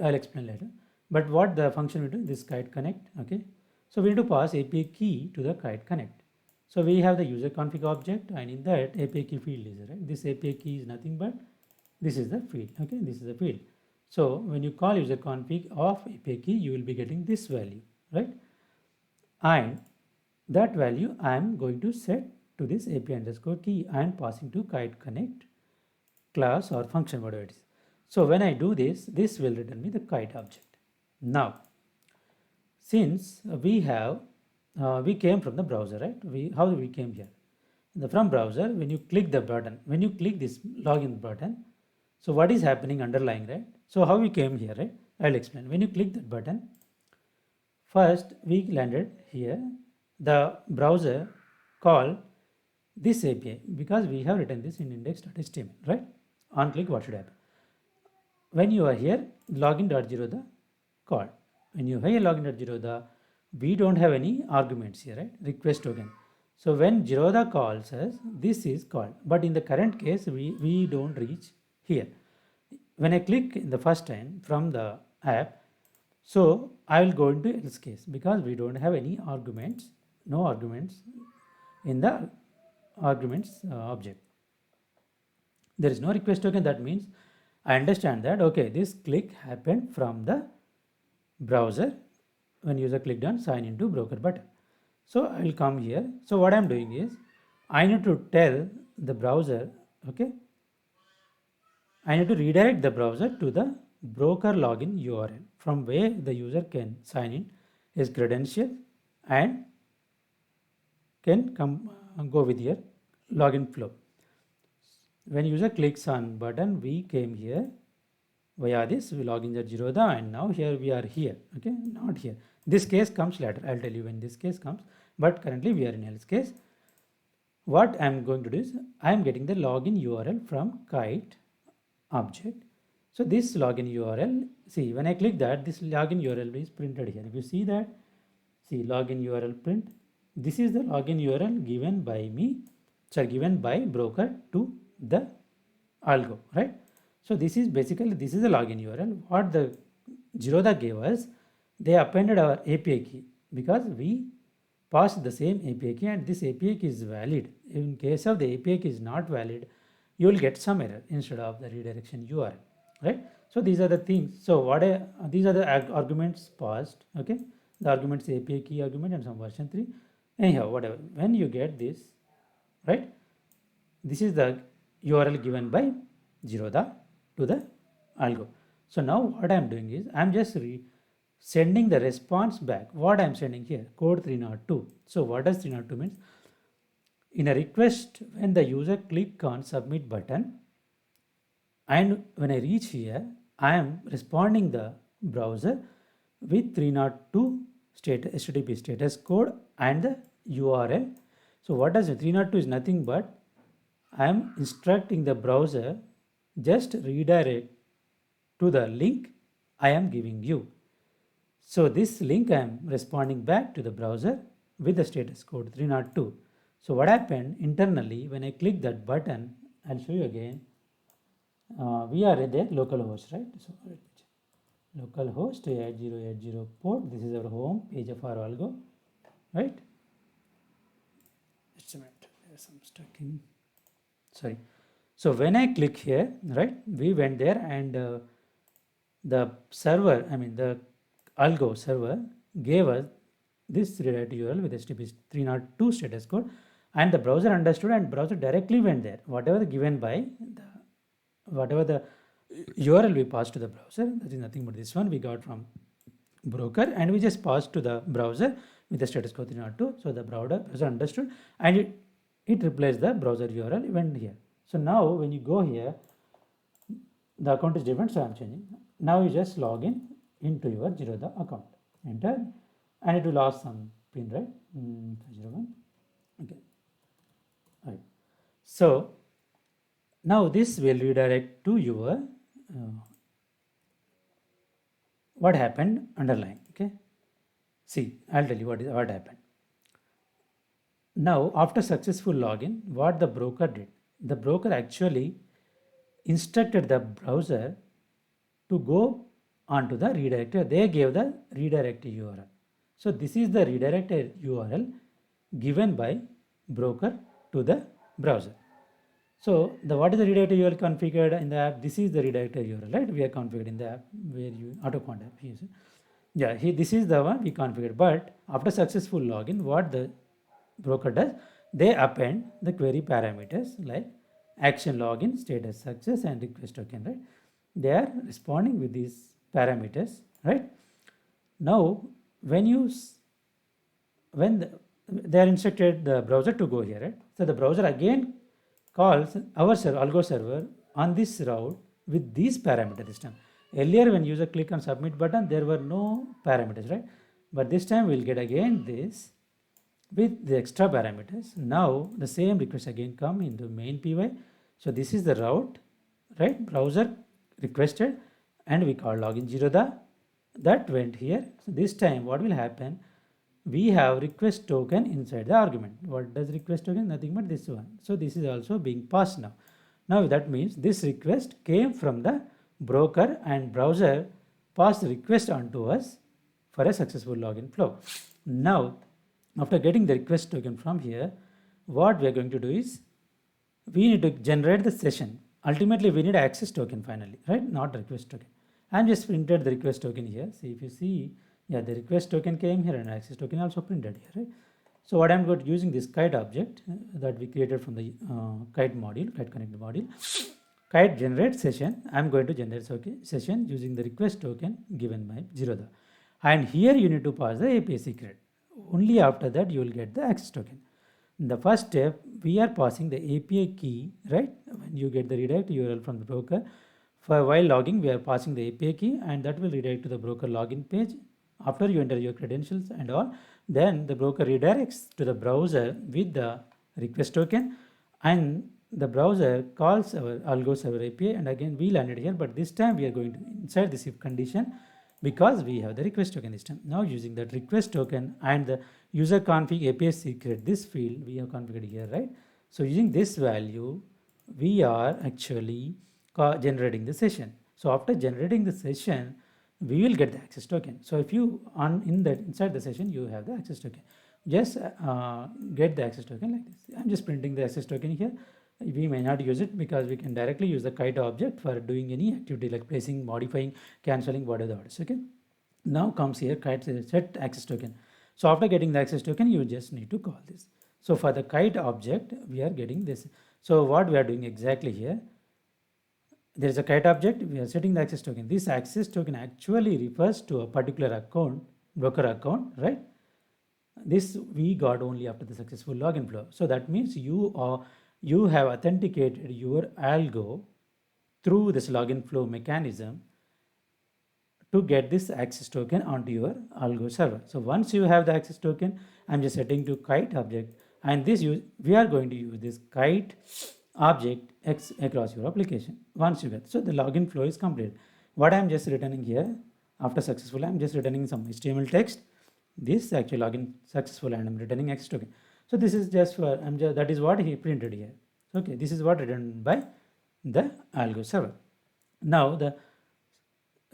I'll explain later. But what the function will do, this kite connect, okay? So we need to pass API key to the kite connect. So we have the user config object and in that API key field is there, right? This API key is nothing but this is the field, okay? This is the field. So when you call user config of API key, you will be getting this value, right? And that value I am going to set to this API underscore key and passing to kite connect class or function, whatever it is. So when I do this, this will return me the kite object. Now, since we came from the browser, right? How we came here? From browser, when you click the button, when you click this login button, so what is happening underlying, right? So how we came here, right? I'll explain. When you click that button, first we landed here. The browser call this API because we have written this in index.html, right? On click, what should happen? When you are here, login.zerodha called. When you have login.zerodha, we don't have any arguments here, right? Request token. So when Zerodha calls us, this is called. But in the current case, we don't reach here. When I click in the first time from the app, so I will go into else case because we don't have any arguments, no arguments in the arguments object. There is no request token. That means I understand that, okay, this click happened from the browser when user clicked on sign into broker button. So I will come here. So what I am doing is I need to tell the browser, okay, I need to redirect the browser to the broker login URL from where the user can sign in his credentials and can come go with your login flow. When user clicks on button, we came here via this, we log in the Zerodha, and now here we are here, okay, not here. This case comes later. I'll tell you when this case comes, but currently we are in else case. What I'm going to do is I am getting the login URL from kite object. So this login URL, see when I click that, this login URL is printed here. If you see that, see login URL print. This is the login URL given by me, given by broker to the algo, right? So this is basically, this is the login URL. What the Zerodha gave us, they appended our API key because we passed the same API key and this API key is valid. In case of the API key is not valid, you will get some error instead of the redirection URL, right? So these are the things. So these are the arguments passed, okay? The arguments API key argument and some version 3. Anyhow, whatever. When you get this, right? This is the URL given by Zerodha to the algo. So now what I am doing is I am just sending the response back. What I am sending here, code 302. So what does 302 means? In a request, when the user click on submit button, and when I reach here, I am responding the browser with 302 HTTP status code and the URL. So what does it? 302 is nothing but I am instructing the browser just redirect to the link I am giving you. So this link I am responding back to the browser with the status code 302. So what happened internally when I click that button, I'll show you again. We are at the localhost, right? So localhost 8080 port. This is our home page of our algo, right? Just a minute. There's some stuck in. Sorry. So when I click here, right, we went there and the server, I mean the algo server gave us this redirect URL with HTTP 302 status code, and the browser understood and browser directly went there. Whatever given by whatever the URL we passed to the browser, that is nothing but this one we got from broker, and we just passed to the browser with the status code 302. So the browser understood and it replaced the browser URL went here. So now when you go here, the account is different, so I am changing. Now you just log in into your Zerodha account, enter, and it will ask some pin, right? 01. Okay. Right. So now this will redirect to your what happened underline. Okay. See, I'll tell you what happened. Now after successful login, what the broker did? The broker actually instructed the browser to go onto the redirector. They gave the redirect URL. So this is the redirected URL given by broker to the browser. So what is the redirected URL configured in the app? This is the redirected URL, right? We are configured in the app where you AutoConf app. Yeah, this is the one we configured. But after successful login, what the broker does? They append the query parameters like action login, status success, and request token, right? They are responding with these parameters, right? Now, when they are instructed the browser to go here, right? So the browser again calls our algo server on this route with these parameters this time. Earlier, when user click on submit button, there were no parameters, right? But this time we'll get again this with the extra parameters. Now the same request again come into main py. So this is the route, right? Browser requested and we call login Zerodha. That went here. So this time what will happen? We have request token inside the argument. What does request token? Nothing but this one. So this is also being passed now. Now that means this request came from the broker and browser passed the request onto us for a successful login flow. Now after getting the request token from here, what we are going to do is we need to generate the session. Ultimately, we need access token finally, right? Not request token. I'm just printed the request token here. See, if you see, yeah, the request token came here and access token also printed here, right? So what I'm going to using this kite object that we created from the kite module, kite connect module. Kite generate session. I'm going to generate session using the request token given by Zerodha. And here you need to pass the API secret. Only after that you will get the access token. In the first step, we are passing the API key, right? When you get the redirect URL from the broker, for while logging, we are passing the API key and that will redirect to the broker login page. After you enter your credentials and all, then the broker redirects to the browser with the request token, and the browser calls our Algo server API, and again we landed here, but this time we are going to inside this if condition because we have the request token this time. Now using that request token and the user config API secret, this field we have configured here, right? So using this value, we are actually generating the session. So after generating the session, we will get the access token. So if you inside the session, you have the access token. Just get the access token like this. I'm just printing the access token here. We may not use it because we can directly use the kite object for doing any activity like placing, modifying, cancelling, whatever the orders. Okay. Now comes here kite set access token. So after getting the access token, you just need to call this. So for the kite object, we are getting this. So what we are doing exactly here, there is a kite object, we are setting the access token. This access token actually refers to a particular account, broker account, right? This we got only after the successful login flow. So that means you have authenticated your algo through this login flow mechanism to get this access token onto your algo server. So once you have the access token, I'm just setting to kite object, and we are going to use this kite object across your application. Once you get, so the login flow is complete. What I'm just returning here after successful, I'm just returning some HTML text. This actually login successful, and I'm returning access token. So this is just for that is what he printed here. Okay, this is what written by the algo server. Now the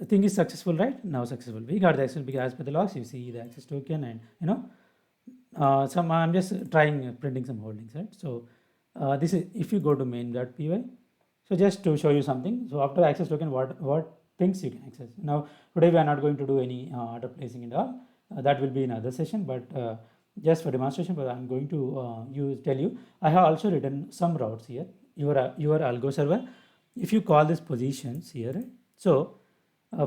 thing is successful, right? Now successful. We got the access because as per the logs, you see the access token, and some I'm just trying printing some holdings, right? So this is if you go to main.py. So just to show you something. So after access token, what things you can access. Now today we are not going to do any order placing and all. That will be in another session, but just for demonstration, but I'm going to tell you. I have also written some routes here. Your algo server. If you call these positions here, right? So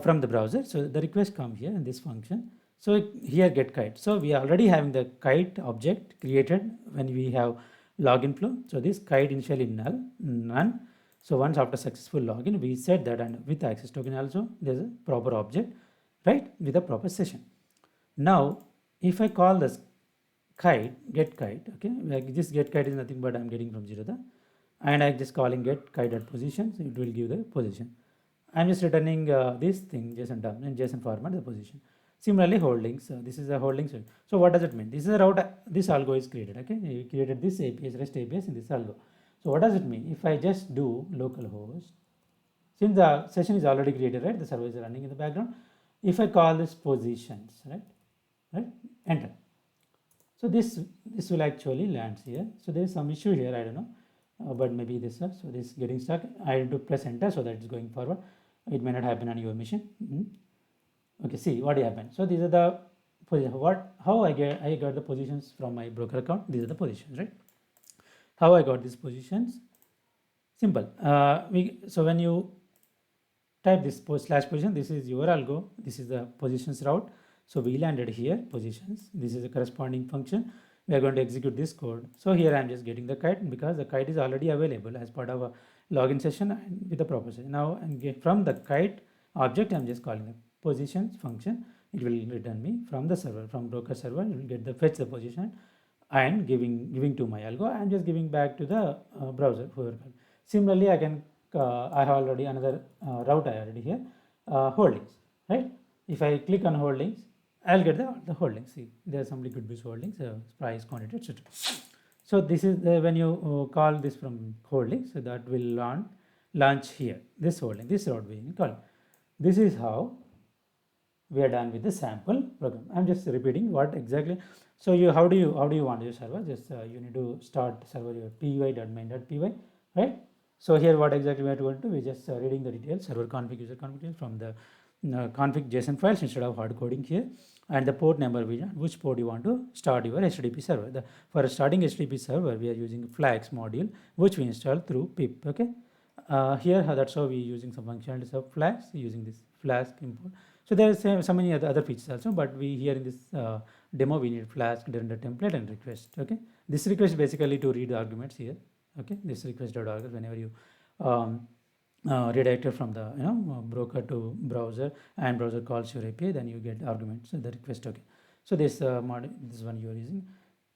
from the browser, so the request come here in this function. So here get kite. So we are already having the kite object created when we have login flow. So this kite initially none. So once after successful login, we set that, and with access token also there's a proper object, right, with a proper session. Now if I call this kite, get kite, okay, like this get kite is nothing but I'm getting from Zerodha, and I'm just calling get kite at position, so it will give the position. I'm just returning this thing JSON term in JSON format, the position. Similarly holdings, this is a holdings. So what does it mean? This is a route, this algo is created, okay, we created this APIs, REST APIs in this algo. So what does it mean? If I just do localhost, since the session is already created, right, the server is running in the background. If I call this positions, right, enter. So this will actually lands here. So there is some issue here, I don't know, but maybe this, so this getting stuck. I have to press enter so that it's going forward. It may not happen on your machine. Okay, see what happened. So these are the positions. How I got the positions from my broker account. These are the positions, right? How I got these positions? Simple. So when you type this slash position, this is your algo. This is the positions route. So we landed here positions. This is a corresponding function. We are going to execute this code. So here I am just getting the kite because the kite is already available as part of a login session and with the proper session. Now from the kite object, I am just calling the positions function. It will return me from the server, from broker server. You will get the fetch the position and giving to my algo. I am just giving back to the browser. Similarly, I have already another route I already here, holdings, right? If I click on holdings, I'll get the holdings. See, there are some liquid base holdings, price, quantity, etc. So this is when you call this from holdings, so that will launch here. This holding, this route being called. This is how we are done with the sample program. I'm just repeating what exactly. So how do you want your server? Just you need to start server your py.main.py, right? So here what exactly we are going to do? We're just reading the details, server config, user config details from the config JSON files instead of hard coding here, and the port number, which port you want to start your HTTP server. For starting HTTP server, we are using flags module, which we install through pip. Okay, here that's how we're using some functionalities of flags using this flask import. So there is so many other features also, but we here in this demo we need flask, render template, and request. Okay, this request basically to read the arguments here. Okay, this request.args whenever you um, redirected from the broker to browser, and browser calls your API, then you get arguments the request. Okay, so this one you are using.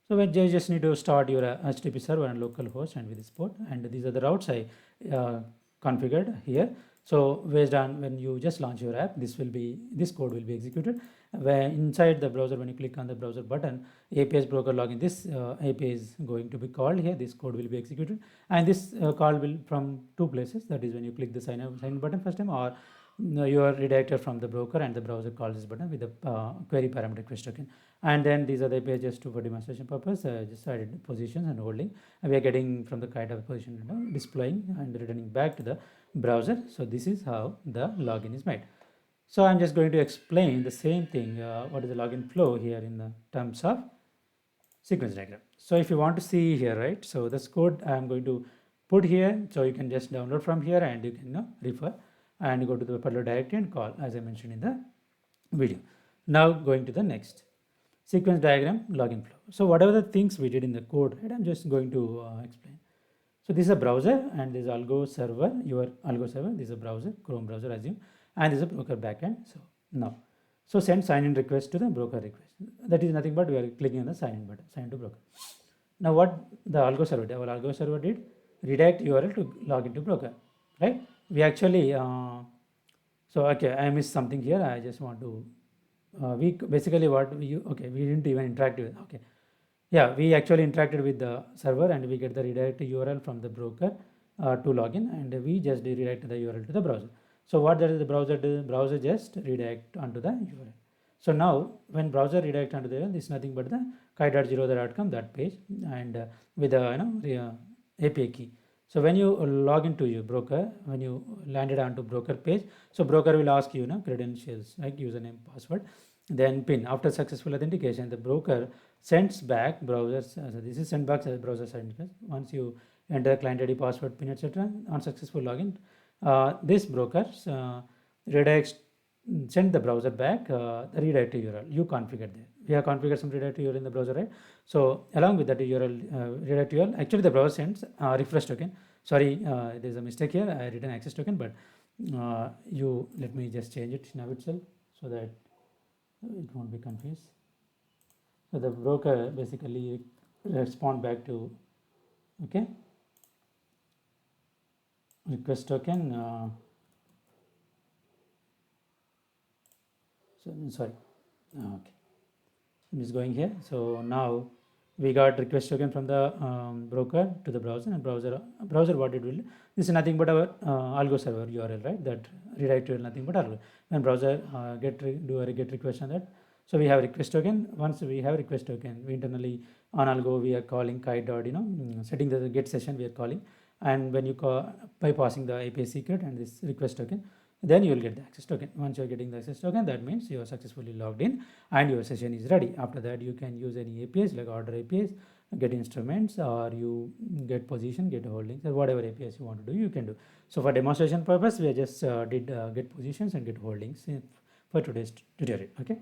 So when you just need to start your HTTP server and local host and with this port, and these are the routes I uh, configured here. So based on when you just launch your app, this code will be executed. Where inside the browser, when you click on the browser button, API's broker login, this API is going to be called here. This code will be executed, and this call will from two places. That is when you click the sign button first time, or you are redirected from the broker and the browser calls this button with the query parameter request token. And then these are the pages for demonstration purpose. Just added positions and holding. And we are getting from the kind of position displaying and returning back to the browser. So this is how the login is made. So I'm just going to explain the same thing. What is the login flow here in the terms of sequence diagram. So if you want to see here, right? So this code I'm going to put here. So you can just download from here and you can refer and go to the particular directory and call, as I mentioned in the video. Now going to the next sequence diagram login flow. So whatever the things we did in the code, right, I'm just going to explain. So this is a browser and this is Algo server, your Algo server. This is a browser, Chrome browser, assume, and this is a broker backend. So now, so send sign in request to the broker request. That is nothing but we are clicking on the sign in button, sign to broker. Now what the Algo server did? Our Algo server did redirect URL to log into broker, right? We actually so okay, I missed something here. I just want to we basically what we okay, we didn't even interact with. Okay, yeah, we actually interacted with the server and we get the redirect URL from the broker to login, and we just redirect the URL to the browser. So what that is the browser do? Browser just redirect onto the URL. So now when browser redirect onto the URL, this is nothing but the kai.zerodha.com that page, and with the API key. So when you log into your broker, when you landed onto broker page, so broker will ask you credentials like username, password, then PIN. After successful authentication, the broker sends back browsers. So this is sent back as browser certificate. Once you enter client ID, password, PIN, etc. on successful login, this broker redirects send the browser back the redirect URL you configured there. We have configured some redirect URL in the browser, right? So along with that URL redirect URL, actually the browser sends refresh token. Sorry, there's a mistake here. I written access token, but you let me just change it now itself so that it won't be confused. So the broker basically respond back to okay request token. So sorry, okay, I'm just going here. So now we got request token from the broker to the browser, and browser what it will do, this is nothing but our algo server URL, right? That redirect URL nothing but algo. When browser do a get request on that, so we have request token. Once we have request token, we internally on algo we are calling kite dot setting the get session we are calling, and when you call by passing the API secret and this request token, then you will get the access token. Once you are getting the access token, that means you are successfully logged in and your session is ready. After that, you can use any APIs like order APIs, get instruments, or you get position, get holdings, or whatever APIs you want to do, you can do. So for demonstration purpose, we just did get positions and get holdings for today's tutorial. Okay.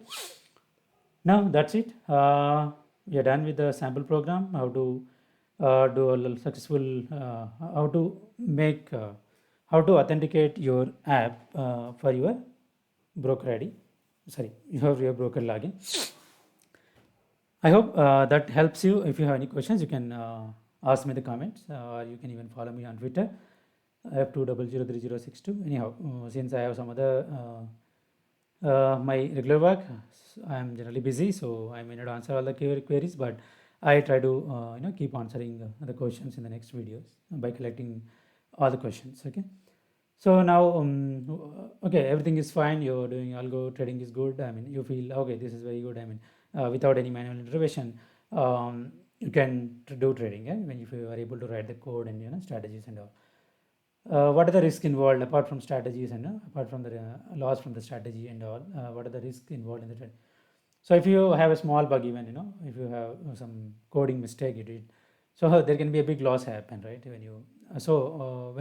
Now that's it. We are done with the sample program. How to do a little successful, how to make how to authenticate your app for your broker ID. Sorry, you have your broker login. I hope that helps you. If you have any questions, you can ask me in the comments, or you can even follow me on Twitter. I have 2003062. Anyhow, since I have some other my regular work, I am generally busy, so I may not answer all the queries, but I try to keep answering the questions in the next videos by collecting all the questions. Okay. So now, okay, everything is fine. You're doing algo trading is good. I mean, you feel okay. This is very good. I mean, without any manual intervention, you can do trading. When if you are able to write the code and strategies and all. What are the risks involved apart from strategies and apart from the loss from the strategy and all? What are the risks involved in the trade? So if you have a small bug, even if you have some coding mistake you did, so there can be a big loss happen, right? When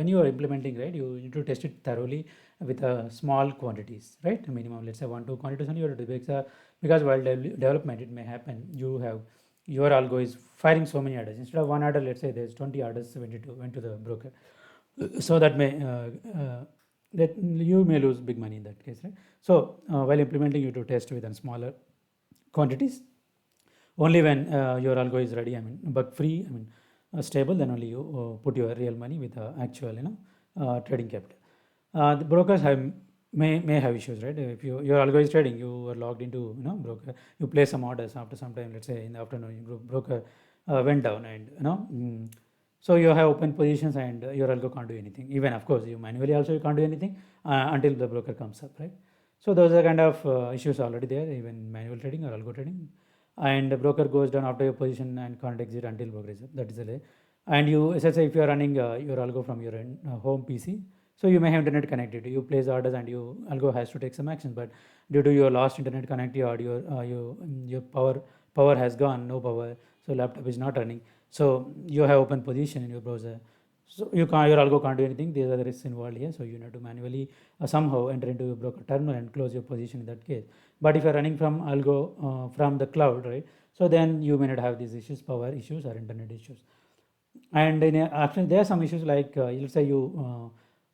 you are implementing, right, you need to test it thoroughly with small quantities, right? Minimum, let's say 1-2 quantities only. You have to because while development it may happen. You have your algo is firing so many orders instead of one order. Let's say there's 20 orders went to the broker, so that may that you may lose big money in that case, right? So while implementing, you to test with smaller quantities. Only when your algo is ready, bug free, stable, then only you put your real money with actual trading capital. The brokers may have issues, right? If your algo is trading, you are logged into broker, you place some orders. After some time, let's say in the afternoon, broker went down, and so you have open positions, and your algo can't do anything. Even of course you manually also you can't do anything until the broker comes up, right? So those are kind of issues already there, even manual trading or algo trading. And the broker goes down after your position and can't exit until broker is up. That is the way. And you, let's say if you are running your algo from your home PC, so you may have internet connected. You place orders and your algo has to take some action, but due to your lost internet connectivity or your power has gone, no power, so laptop is not running. So you have open position in your browser. So your algo can't do anything. These are the risks involved here. So you need to manually somehow enter into your broker terminal and close your position in that case. But if you're running from algo from the cloud, right? So then you may not have these issues, power issues or internet issues. And after there are some issues like let's say you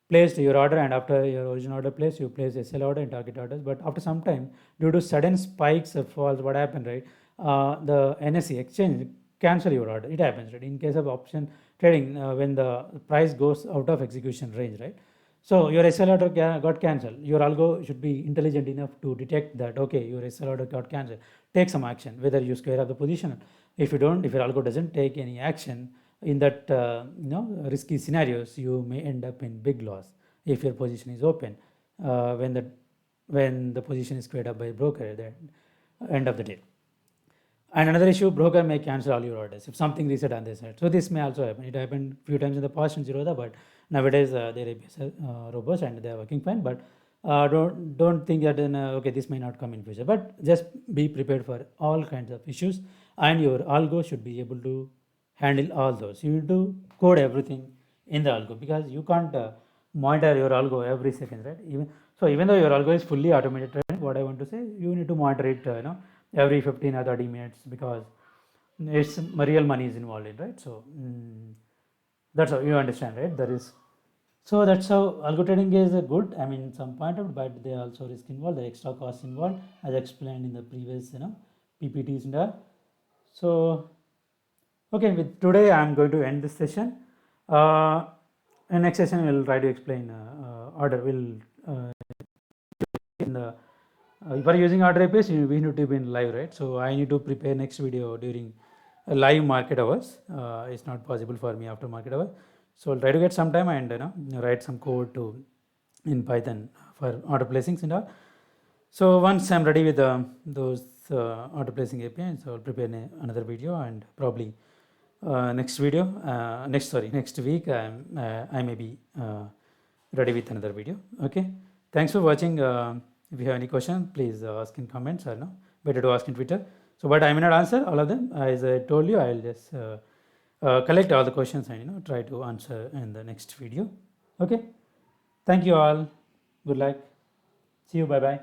placed your order, and after your original order placed, you place SL order and target orders. But after some time, due to sudden spikes or falls, what happened, right? The NSE exchange cancel your order. It happens, right? In case of option trading, when the price goes out of execution range, right? So your SL order got cancelled. Your algo should be intelligent enough to detect that, okay, your SL order got cancelled. Take some action, whether you square up the position. If you don't, if your algo doesn't take any action in that risky scenarios, you may end up in big loss if your position is open when the position is squared up by broker at the end of the day. And another issue, broker may cancel all your orders if something reset on their side. So this may also happen. It happened few times in the past in Zerodha, but nowadays their APIs are robust and they are working fine. But don't think that okay, this may not come in future. But just be prepared for all kinds of issues, and your algo should be able to handle all those. You need to code everything in the algo, because you can't monitor your algo every second, right? Even though your algo is fully automated, right? What I want to say, you need to monitor it every 15 or 30 minutes, because it's real money is involved in, right? So that's how you understand, right? There is, so that's how algo trading is good. Some point of, but there are also risk involved, the extra costs involved, as explained in the previous PPTs and all. So okay, with today I am going to end this session. In next session we will try to explain order. In the if you are using order APIs, we need to be in live, right? So I need to prepare next video during live market hours. It's not possible for me after market hour. So I'll try to get some time and write some code in Python for order placings and all. So once I'm ready with those order placing API, so I'll prepare another video, and probably next week I may be ready with another video. Okay, thanks for watching. If you have any question, please ask in comments, or better to ask in Twitter. So but I may not answer all of them. As I told you, I'll just collect all the questions and try to answer in the next video. Okay, thank you all, good luck, see you, bye bye.